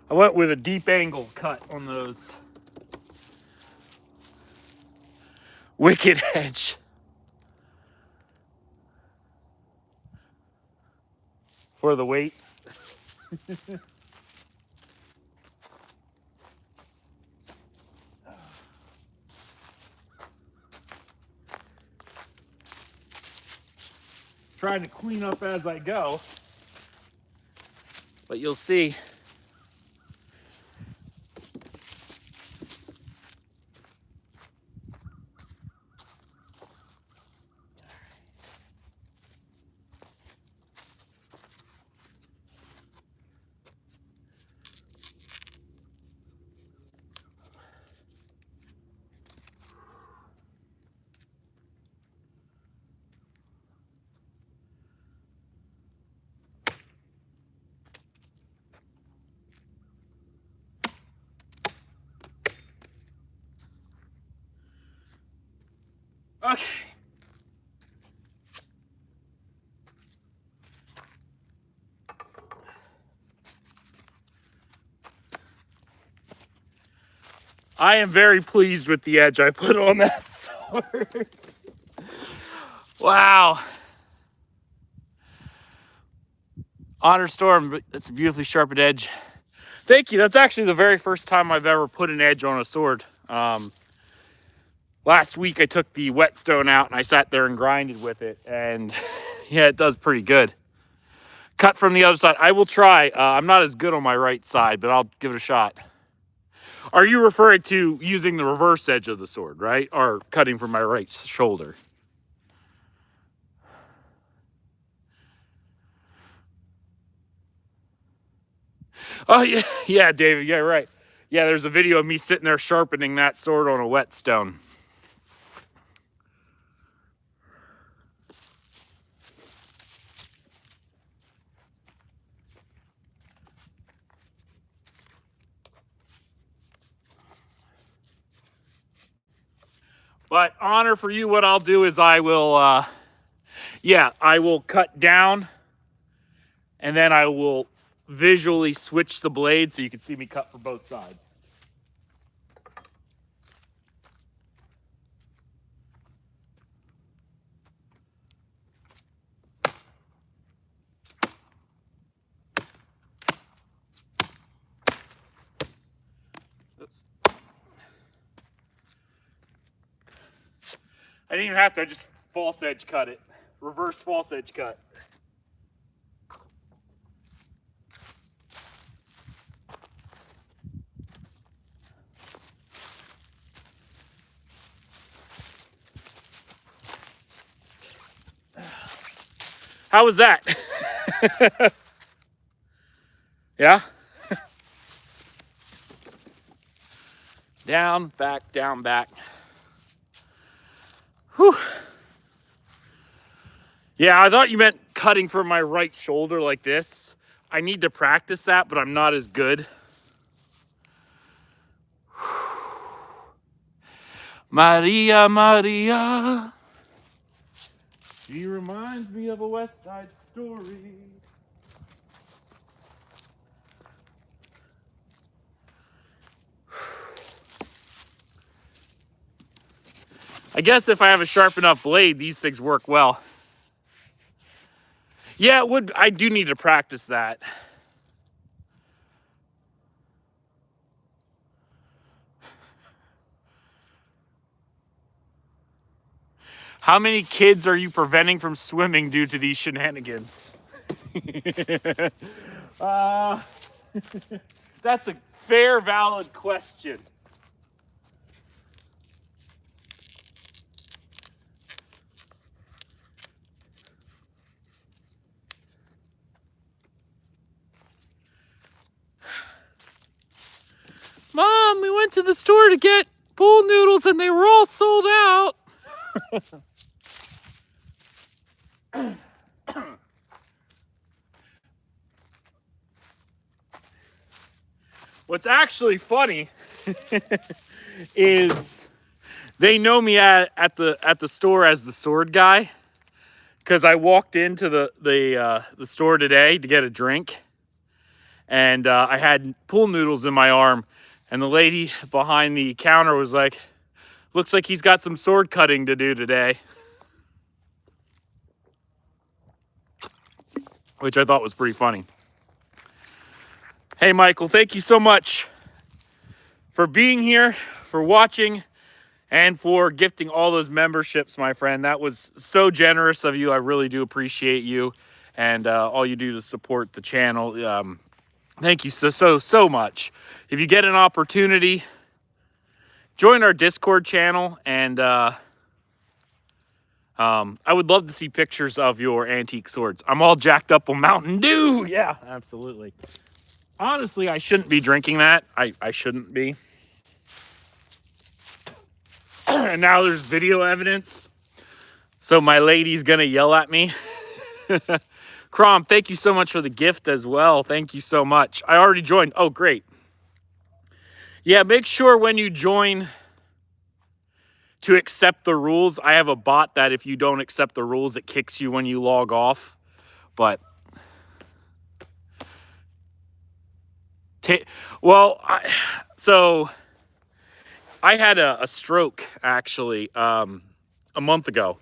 I went with a deep angle cut on those. Wicked edge. For the weights. Trying to clean up as I go. But you'll see. Okay. I am very pleased with the edge I put on that sword. Wow. Honor Storm, that's a beautifully sharpened edge. Thank you. That's actually the very first time I've ever put an edge on a sword. Last week I took the whetstone out and I sat there and grinded with it, and yeah, it does pretty good. Cut from the other side. I will try. I'm not as good on my right side, but I'll give it a shot. Are you referring to using the reverse edge of the sword, right? Or cutting from my right shoulder? Oh, yeah, yeah, David, yeah, right. Yeah, there's a video of me sitting there sharpening that sword on a whetstone. But honor for you, what I'll do is I will, I will cut down, and then I will visually switch the blade so you can see me cut for both sides. Oops. I didn't even have to, I just false edge cut it. Reverse false edge cut. How was that? Yeah? Down, back, down, back. Whew. Yeah, I thought you meant cutting from my right shoulder like this. I need to practice that, but I'm not as good. Maria, Maria. She reminds me of a West Side Story. I guess if I have a sharp enough blade, these things work well. Yeah, it would. I do need to practice that. How many kids are you preventing from swimming due to these shenanigans? uh, that's a fair, valid question. Mom, we went to the store to get pool noodles and they were all sold out. What's actually funny is they know me at the store as the sword guy, because I walked into the store today to get a drink, and I had pool noodles in my arm, and the lady behind the counter was like, "Looks like he's got some sword cutting to do today," which I thought was pretty funny. Hey, Michael, thank you so much for being here, for watching, and for gifting all those memberships, my friend. That was so generous of you. I really do appreciate you and all you do to support the channel. Thank you so much. If you get an opportunity, join our Discord channel, and I would love to see pictures of your antique swords. I'm all jacked up on Mountain Dew. Yeah, absolutely. Honestly, I shouldn't be drinking that. I shouldn't be. And now there's video evidence. So my lady's gonna yell at me. Crom, thank you so much for the gift as well. Thank you so much. I already joined. Oh, great. Yeah, make sure when you join to accept the rules. I have a bot that if you don't accept the rules, it kicks you when you log off. But so I had a stroke actually a month ago.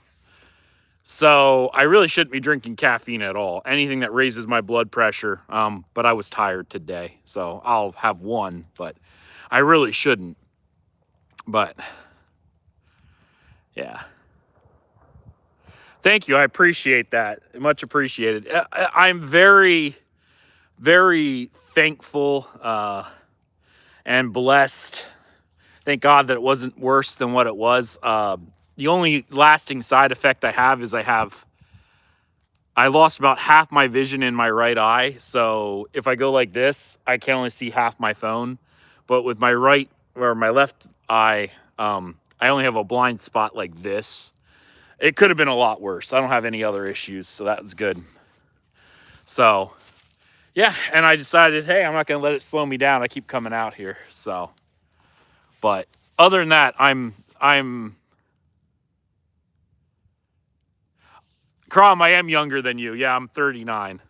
So I really shouldn't be drinking caffeine at all. Anything that raises my blood pressure. But I was tired today, so I'll have one, but I really shouldn't. But yeah. Thank you. I appreciate that. Much appreciated. I'm very, very thankful and blessed. Thank God that it wasn't worse than what it was. The only lasting side effect I have is I lost about half my vision in my right eye. So if I go like this, I can only see half my phone. But with my right or my left eye, I only have a blind spot like this. It could have been a lot worse. I don't have any other issues, so that was good. So, yeah, and I decided, hey, I'm not going to let it slow me down. I keep coming out here, so. But other than that, Crom, I am younger than you. Yeah, I'm 39.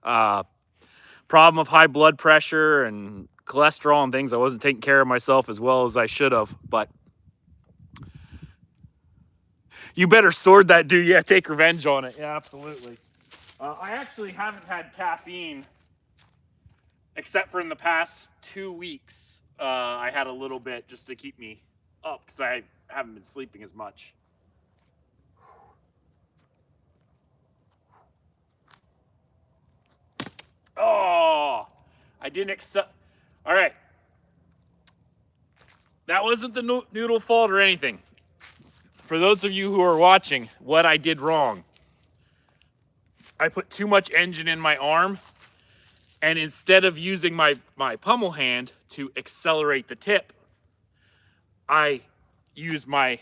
Problem of high blood pressure and cholesterol and things. I wasn't taking care of myself as well as I should have, but you better sword that dude. Yeah, take revenge on it. Yeah, absolutely. I actually haven't had caffeine except for in the past 2 weeks. I had a little bit just to keep me up because I haven't been sleeping as much. Oh, I didn't accept. All right. That wasn't the noodle fault or anything. For those of you who are watching, what I did wrong. I put too much engine in my arm, and instead of using my pummel hand to accelerate the tip, I used my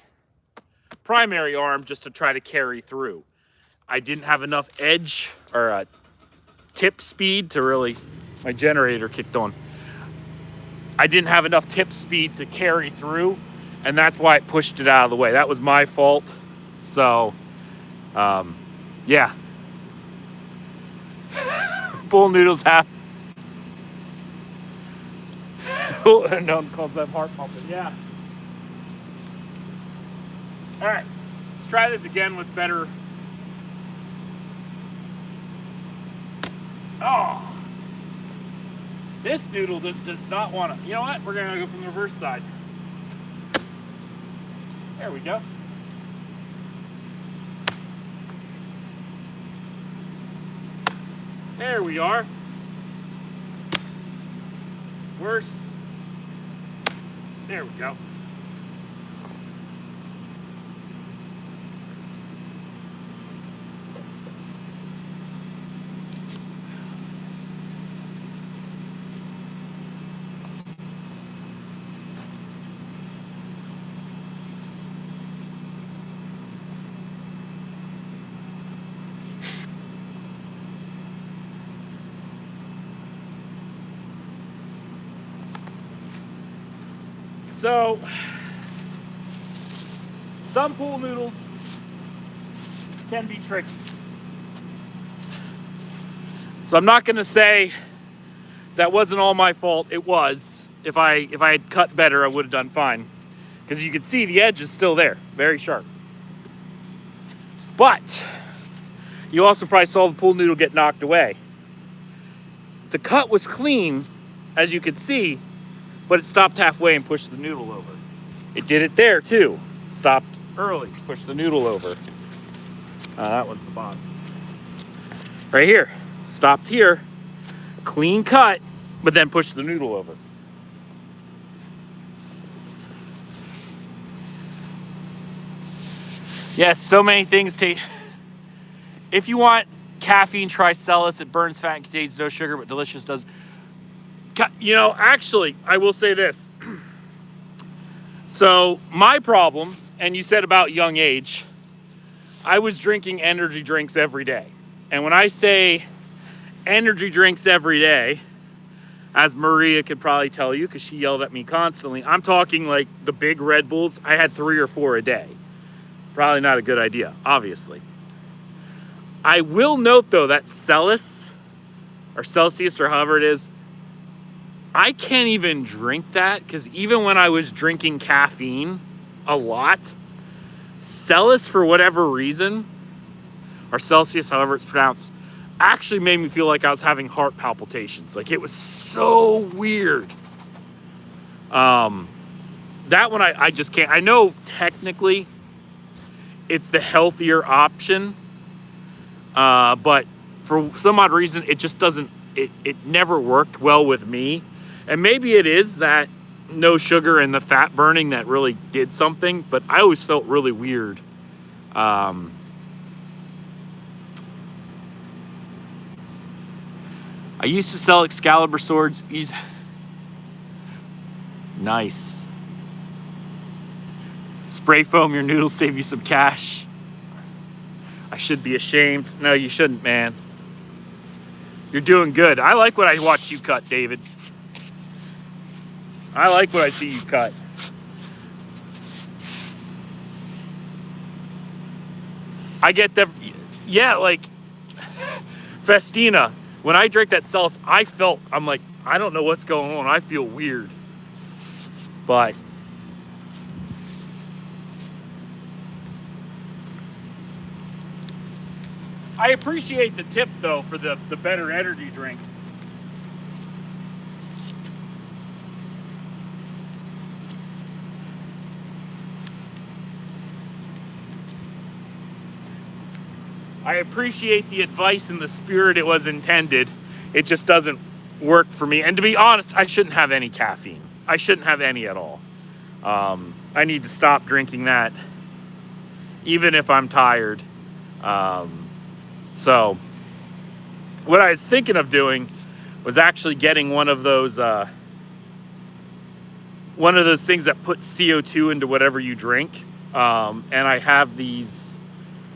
primary arm just to try to carry through. I didn't have enough edge or tip speed to really, my generator kicked on. I didn't have enough tip speed to carry through, and that's why it pushed it out of the way. That was my fault. So, yeah. Bull noodles have. No one calls them heart pumping. Yeah. All right. Let's try this again with better. Oh. This noodle just does not want to. You know what? We're going to go from the reverse side. There we go. There we are. Worse. There we go. So, some pool noodles can be tricky. So I'm not going to say that wasn't all my fault. It was. If I had cut better, I would have done fine. Because you can see the edge is still there, very sharp. But you also probably saw the pool noodle get knocked away. The cut was clean, as you could see, but it stopped halfway and pushed the noodle over. It did it there too. Stopped early, pushed the noodle over. That one's the bottom. Right here, stopped here, clean cut, but then pushed the noodle over. Yes, so many things take. If you want caffeine, try Celis. It burns fat and contains no sugar, but delicious does. You know, actually, I will say this. So my problem, and you said about young age, I was drinking energy drinks every day. And when I say energy drinks every day, as Maria could probably tell you, because she yelled at me constantly, I'm talking like the big Red Bulls. I had 3 or 4 a day. Probably not a good idea, obviously. I will note, though, that Celis, or Celsius, or however it is, I can't even drink that, because even when I was drinking caffeine a lot, Celis, for whatever reason, or Celsius, however it's pronounced, actually made me feel like I was having heart palpitations. Like, it was so weird. That one I just can't. I know technically it's the healthier option, but for some odd reason, it just doesn't, it never worked well with me. And maybe it is that no sugar and the fat burning that really did something, but I always felt really weird. I used to sell Excalibur swords. Nice. Spray foam your noodles, save you some cash. I should be ashamed. No, you shouldn't, man. You're doing good. I like what I watch you cut, David. I like what I see you cut. I get the, yeah, like Festina. When I drank that Celis, I'm like, I don't know what's going on. I feel weird. But I appreciate the tip, though, for the better energy drink. I appreciate the advice in the spirit it was intended. It just doesn't work for me. And to be honest, I shouldn't have any caffeine. I shouldn't have any at all. I need to stop drinking that, even if I'm tired. So what I was thinking of doing was actually getting one of those things that put CO2 into whatever you drink. And I have these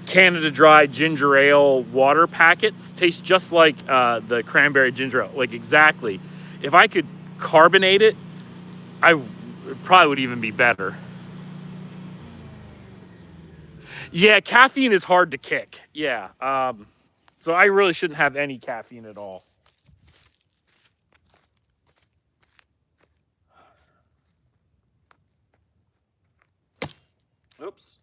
Canada Dry ginger ale water packets. Tastes just like the cranberry ginger ale, like exactly. If I could carbonate it, it probably would even be better. Yeah, caffeine is hard to kick. Yeah. So I really shouldn't have any caffeine at all. Oops.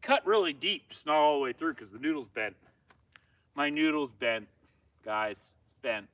Cut really deep, just not all the way through because the noodle's bent. My noodle's bent, guys. It's bent.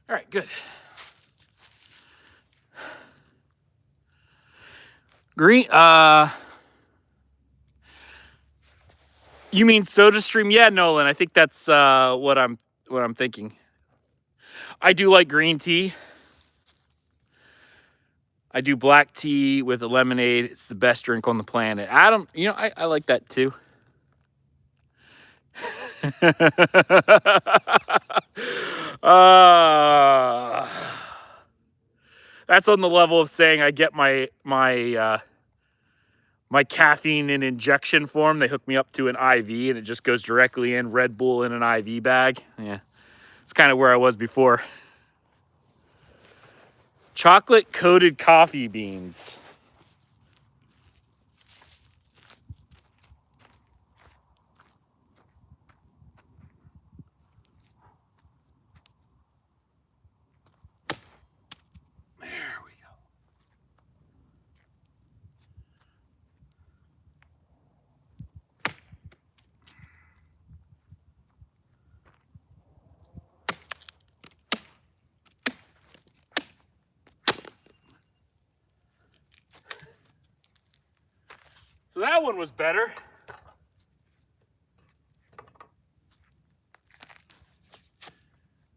All right, good. Green, you mean SodaStream? Yeah, Nolan, I think that's what I'm thinking. I do like green tea. I do black tea with a lemonade. It's the best drink on the planet. Adam, you know, I like that too. That's on the level of saying I get my caffeine in injection form. They hook me up to an IV and it just goes directly in, Red Bull in an IV bag. Yeah, it's kind of where I was before. Chocolate coated coffee beans. There we go. So that one was better.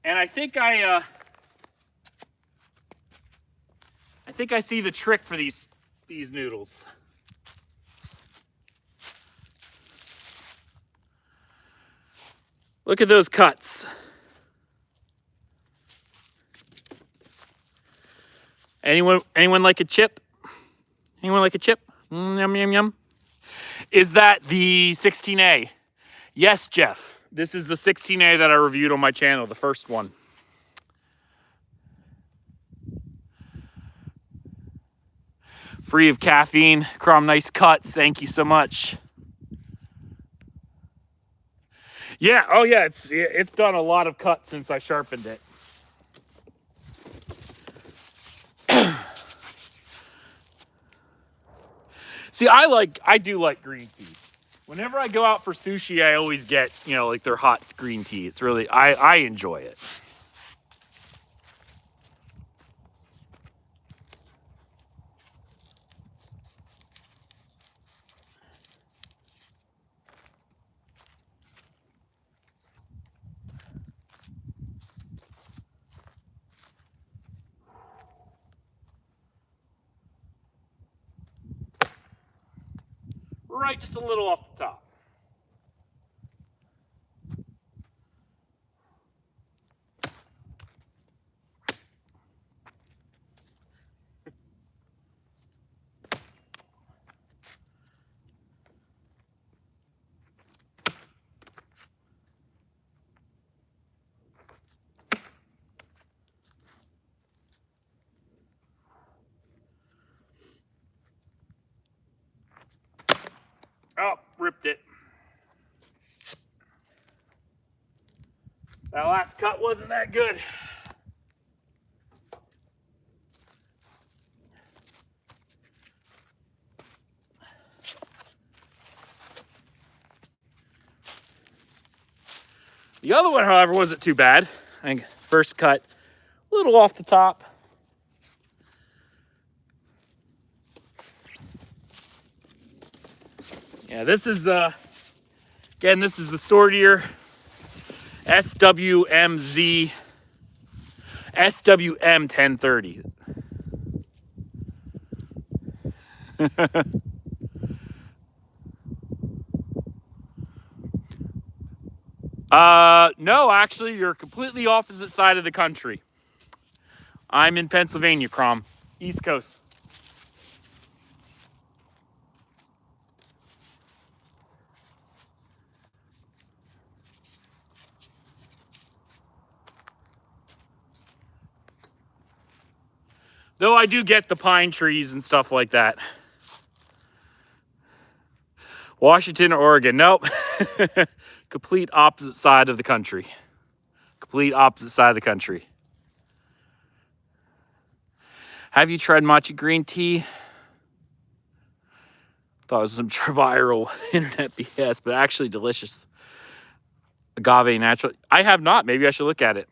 And I think I see the trick for these noodles. Look at those cuts. Anyone like a chip? Anyone like a chip? Yum, yum, yum. Is that the 16A? Yes, Jeff. This is the 16A that I reviewed on my channel, the first one. Free of caffeine. Crom, nice cuts. Thank you so much. Yeah, oh yeah, it's done a lot of cuts since I sharpened it. See, I do like green tea. Whenever I go out for sushi, I always get, like their hot green tea. It's really, I enjoy it. Right, just a little off the top. Oh, ripped it. That last cut wasn't that good. The other one, however, wasn't too bad. I think first cut, a little off the top. Yeah, this is again, this is the Sortier SWM 1030. No, actually, you're completely opposite side of the country. I'm in Pennsylvania, Crom, East Coast. Though I do get the pine trees and stuff like that. Washington, Oregon. Nope. Complete opposite side of the country. Complete opposite side of the country. Have you tried matcha green tea? Thought it was some viral internet BS, but actually delicious. Agave natural. I have not. Maybe I should look at it.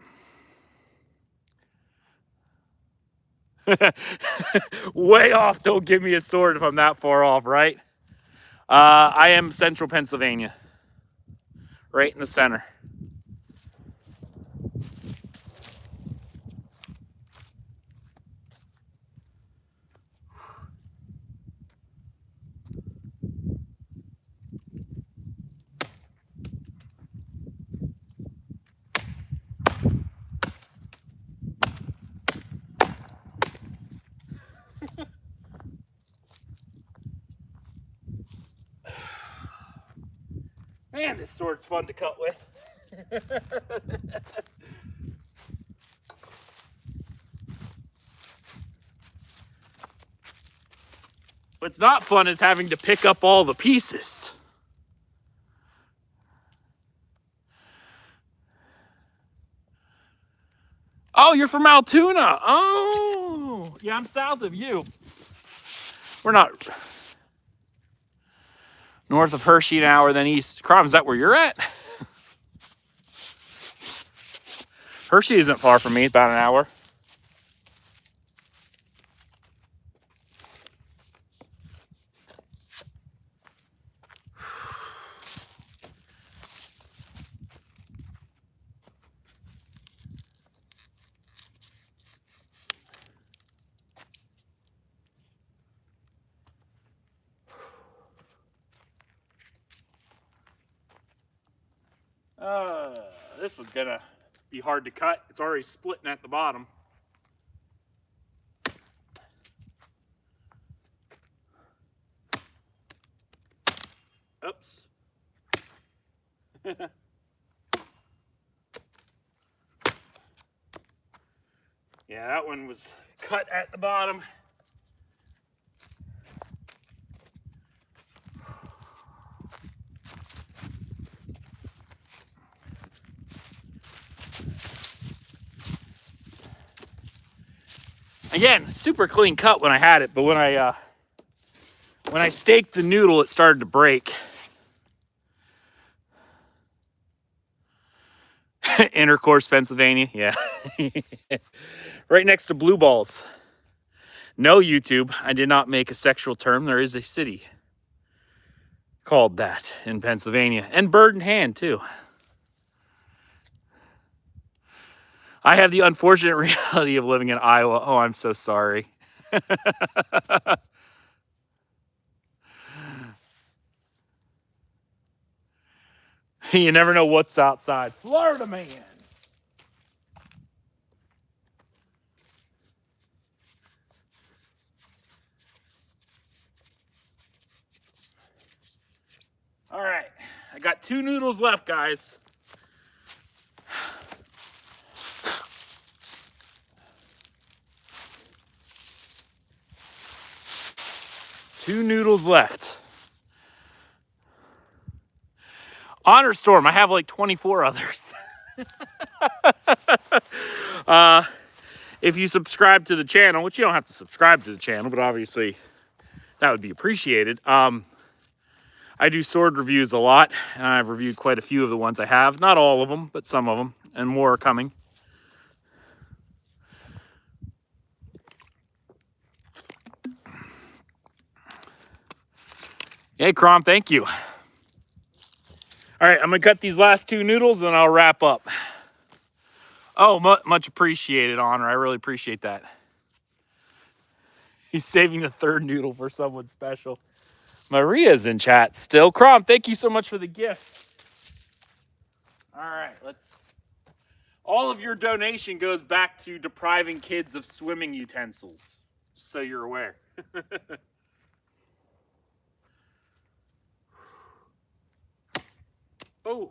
Way off. Don't give me a sword if I'm that far off, right? I am central Pennsylvania. Right in the center. Man, this sword's fun to cut with. What's not fun is having to pick up all the pieces. Oh, you're from Altoona. Oh, yeah, I'm south of you. We're not north of Hershey an hour, then east. Crom, is that where you're at? Hershey isn't far from me, about an hour. This one's gonna be hard to cut. It's already splitting at the bottom. Oops. Yeah, that one was cut at the bottom. Again, super clean cut when I had it, but when I staked the noodle, it started to break. Intercourse, Pennsylvania, yeah. Right next to Blue Balls. No, YouTube, I did not make a sexual term. There is a city called that in Pennsylvania. And Bird in Hand, too. I have the unfortunate reality of living in Iowa. Oh, I'm so sorry. You never know what's outside. Florida man. All right, I got 2 noodles left, guys. Two noodles left. Honor Storm, I have like 24 others. If you subscribe to the channel, which you don't have to subscribe to the channel, but obviously that would be appreciated. I do sword reviews a lot, and I've reviewed quite a few of the ones I have. Not all of them, but some of them, and more are coming. Hey, Crom, thank you. All right, I'm gonna cut these last 2 noodles, and I'll wrap up. Oh, much appreciated, Honor. I really appreciate that. He's saving the 3rd noodle for someone special. Maria's in chat still. Crom, thank you so much for the gift. All right, all of your donation goes back to depriving kids of swimming utensils, just so you're aware. Oh.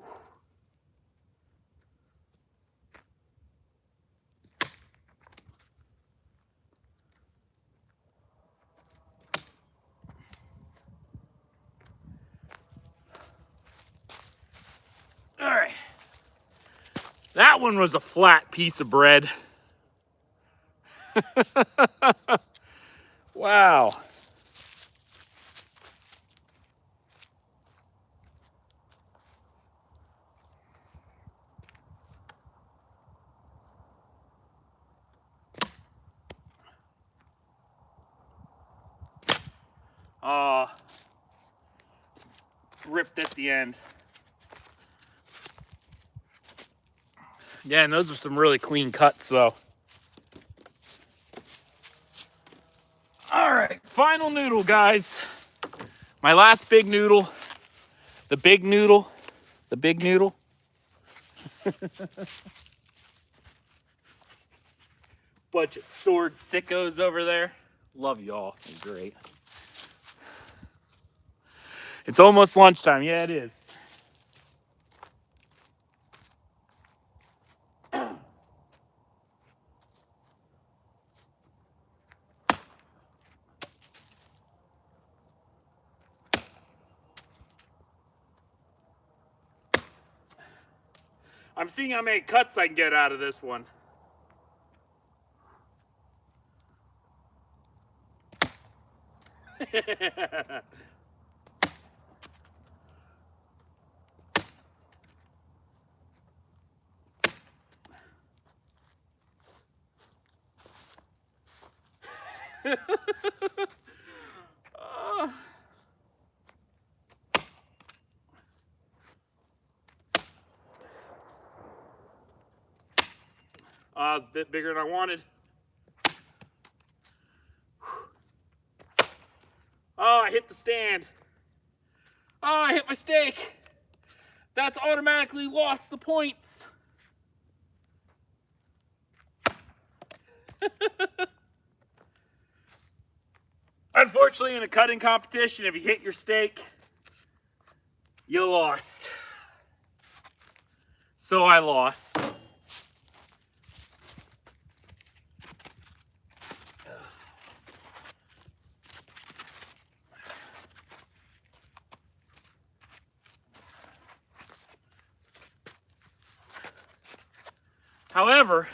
That one was a flat piece of bread. Wow. Ripped at the end. Yeah, and those are some really clean cuts, though. All right, final noodle, guys. My last big noodle. The big noodle. The big noodle. Bunch of sword sickos over there. Love y'all. You're great. It's almost lunchtime. Yeah, it is. I'm seeing how many cuts I can get out of this one. It's a bit bigger than I wanted. Oh, I hit the stand. Oh, I hit my steak. That's automatically lost the points. Unfortunately, in a cutting competition, if you hit your steak, you lost. So I lost. However,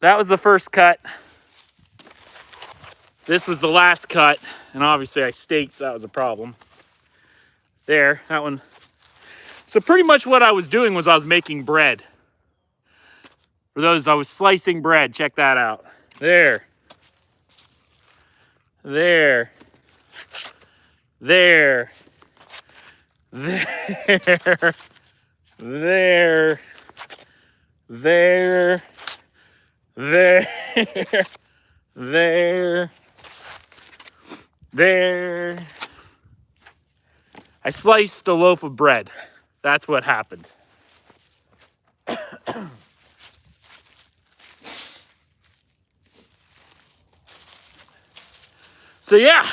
that was the first cut. This was the last cut, and obviously I staked, so that was a problem. There, that one. So pretty much what I was doing was I was making bread. For those, I was slicing bread. Check that out. There. There. There. There. There. There. There. There. There. I sliced a loaf of bread. That's what happened. So yeah.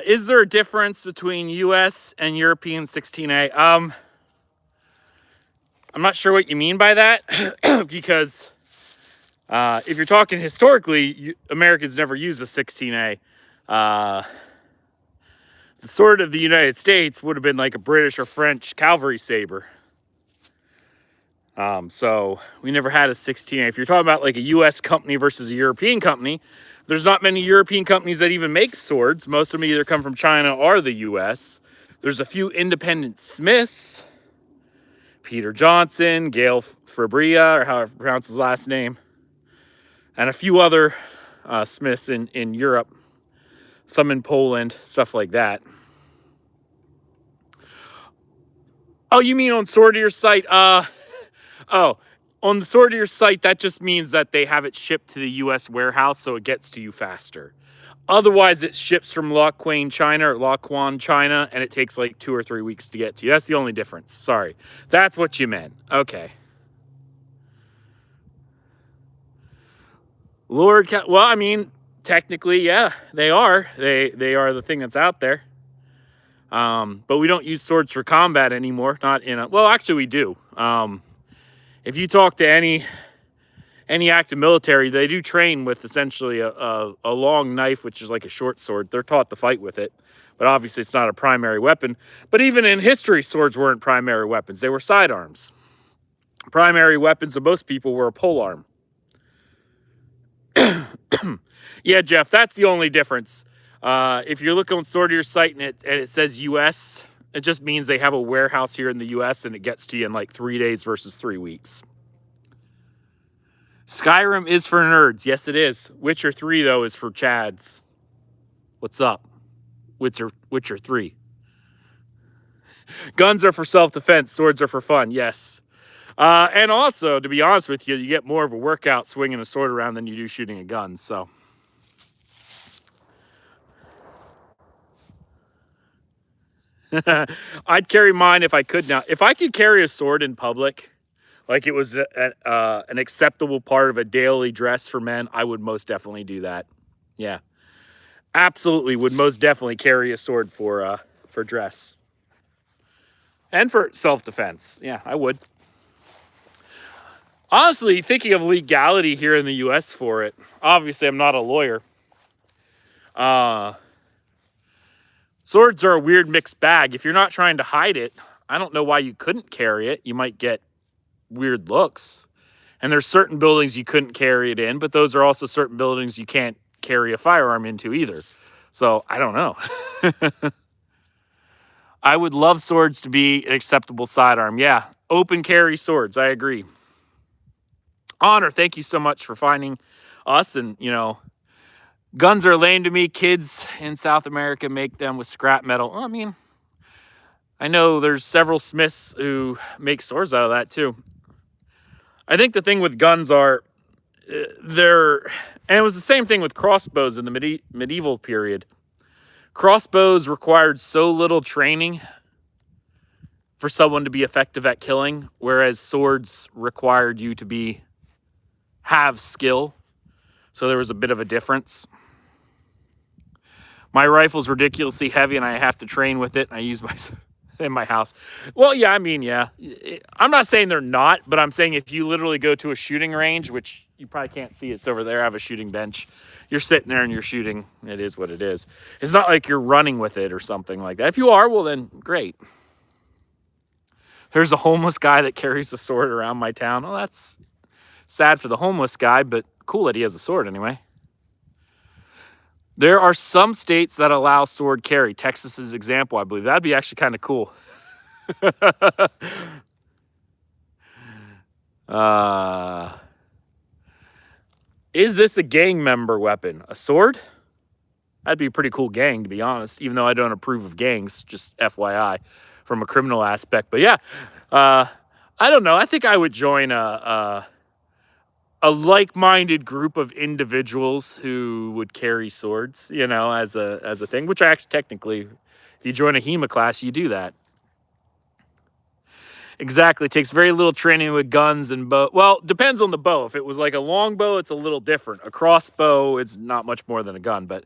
Is there a difference between US and European 16A? I'm not sure what you mean by that because if you're talking historically, America's never used a 16A. The sword of the United States would have been like a British or French cavalry saber. So we never had a 16A. If you're talking about like a US company versus a European company, there's not many European companies that even make swords. Most of them either come from China or the US. There's a few independent smiths. Peter Johnson, Gail Fabria, or however you pronounce his last name. And a few other smiths in Europe. Some in Poland, stuff like that. Oh, you mean on Swortier's site? Oh, on the Swortier site, that just means that they have it shipped to the U.S. warehouse, so it gets to you faster. Otherwise, it ships from Loquan, China, and it takes like 2 or 3 weeks to get to you. That's the only difference. Sorry. That's what you meant. Okay. Well, I mean, technically, yeah, they are. They are the thing that's out there. But we don't use swords for combat anymore. Not in a... Well, actually, we do. If you talk to any any active military, they do train with essentially a long knife, which is like a short sword. They're taught to fight with it, but obviously it's not a primary weapon. But even in history, swords weren't primary weapons. They were sidearms. Primary weapons of most people were a polearm. Yeah, Jeff, that's the only difference. If you're looking on Sword of Your Sight and it says U.S., it just means they have a warehouse here in the U.S. and it gets to you in like 3 days versus 3 weeks. Skyrim is for nerds. Yes, it is. Witcher 3, though, is for chads. What's up? Witcher 3. Guns are for self-defense. Swords are for fun. Yes. And also, to be honest with you, you get more of a workout swinging a sword around than you do shooting a gun. So, I'd carry mine if I could now. If I could carry a sword in public, like it was an acceptable part of a daily dress for men, I would most definitely do that. Yeah, absolutely would most definitely carry a sword for dress and for self-defense. Yeah, I would. Honestly, thinking of legality here in the U.S. for it, obviously I'm not a lawyer. Swords are a weird mixed bag. If you're not trying to hide it, I don't know why you couldn't carry it. You might get weird looks. And there's certain buildings you couldn't carry it in, but those are also certain buildings you can't carry a firearm into either. So I don't know. I would love swords to be an acceptable sidearm. Yeah, open carry swords. I agree. Honor, thank you so much for finding us. And, guns are lame to me. Kids in South America make them with scrap metal. Well, I mean, I know there's several smiths who make swords out of that too. I think the thing with guns are and it was the same thing with crossbows in the medieval period. Crossbows required so little training for someone to be effective at killing, whereas swords required you to have skill. So there was a bit of a difference. My rifle's ridiculously heavy and I have to train with it. I use my in my house. Well, yeah, I mean, yeah. I'm not saying they're not, but I'm saying if you literally go to a shooting range, which you probably can't see, it's over there, I have a shooting bench. You're sitting there and you're shooting. It is what it is. It's not like you're running with it or something like that. If you are, well then, great. There's a homeless guy that carries a sword around my town. Well, that's sad for the homeless guy, but cool that he has a sword anyway. There are some states that allow sword carry. Texas is an example, I believe. That'd be actually kind of cool. Is this a gang member weapon? A sword? That'd be a pretty cool gang, to be honest, even though I don't approve of gangs, just FYI, from a criminal aspect. But yeah, I don't know. I think I would join a like-minded group of individuals who would carry swords, as a thing, which I actually technically, if you join a HEMA class, you do that. Exactly. It takes very little training with guns and bow. Well, depends on the bow. If it was like a long bow, it's a little different. A crossbow, it's not much more than a gun. But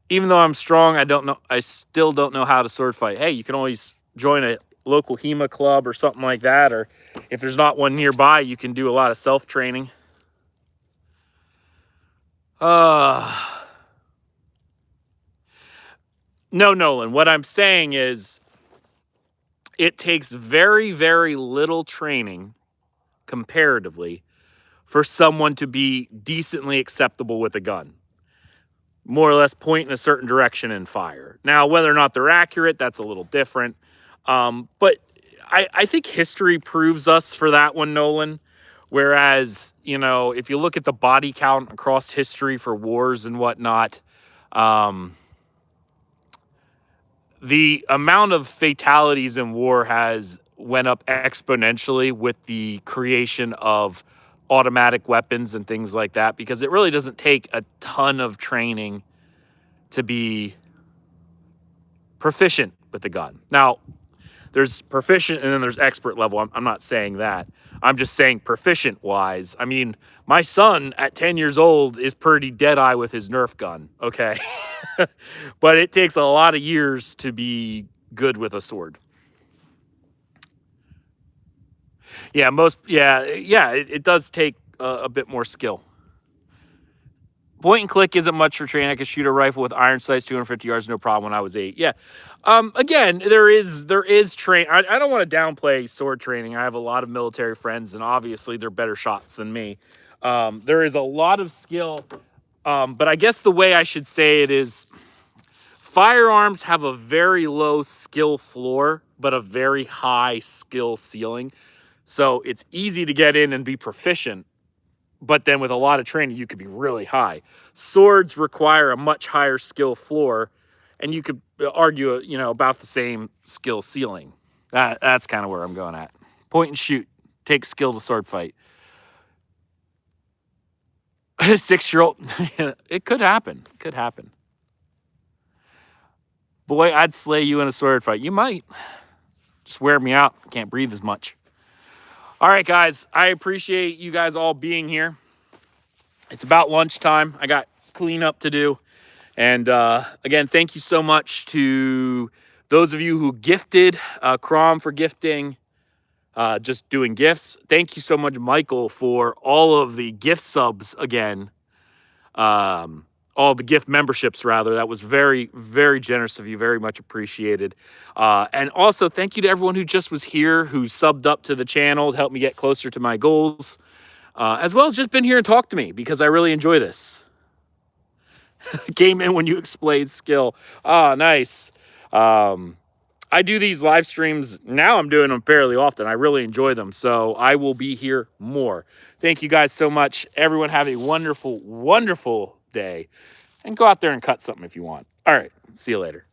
even though I'm strong, I still don't know how to sword fight. Hey, you can always join a local HEMA club or something like that. Or if there's not one nearby, you can do a lot of self-training. No, Nolan, what I'm saying is it takes very, very little training comparatively for someone to be decently acceptable with a gun. More or less point in a certain direction and fire. Now, whether or not they're accurate, that's a little different. But I think history proves us for that one, Nolan. Whereas, if you look at the body count across history for wars and whatnot, the amount of fatalities in war has went up exponentially with the creation of automatic weapons and things like that, because it really doesn't take a ton of training to be proficient with the gun. Now, there's proficient and then there's expert level. I'm not saying that. I'm just saying proficient-wise. I mean, my son at 10 years old is pretty dead-eye with his Nerf gun, okay? But it takes a lot of years to be good with a sword. Yeah, it does take a bit more skill. Point and click isn't much for training. I could shoot a rifle with iron sights 250 yards, no problem when I was 8. Yeah. Again, there is train. I don't want to downplay sword training. I have a lot of military friends, and obviously they're better shots than me. There is a lot of skill, but I guess the way I should say it is firearms have a very low skill floor, but a very high skill ceiling. So it's easy to get in and be proficient. But then with a lot of training, you could be really high. Swords require a much higher skill floor, and you could argue, about the same skill ceiling. That's kind of where I'm going at. Point and shoot. Takes skill to sword fight. 6-year-old, it could happen. It could happen. Boy, I'd slay you in a sword fight. You might. Just wear me out. Can't breathe as much. All right, guys. I appreciate you guys all being here. It's about lunchtime. I got cleanup to do. And again, thank you so much to those of you who gifted, Crom for gifting, just doing gifts. Thank you so much, Michael, for all of the gift subs again. All the gift memberships, rather. That was very, very generous of you. Very much appreciated. And also, thank you to everyone who just was here, who subbed up to the channel to help me get closer to my goals, as well as just been here and talked to me, because I really enjoy this. Came in when you explained skill. Ah, nice. I do these live streams. Now I'm doing them fairly often. I really enjoy them. So I will be here more. Thank you guys so much. Everyone have a wonderful, wonderful day. And go out there and cut something if you want. All right. See you later.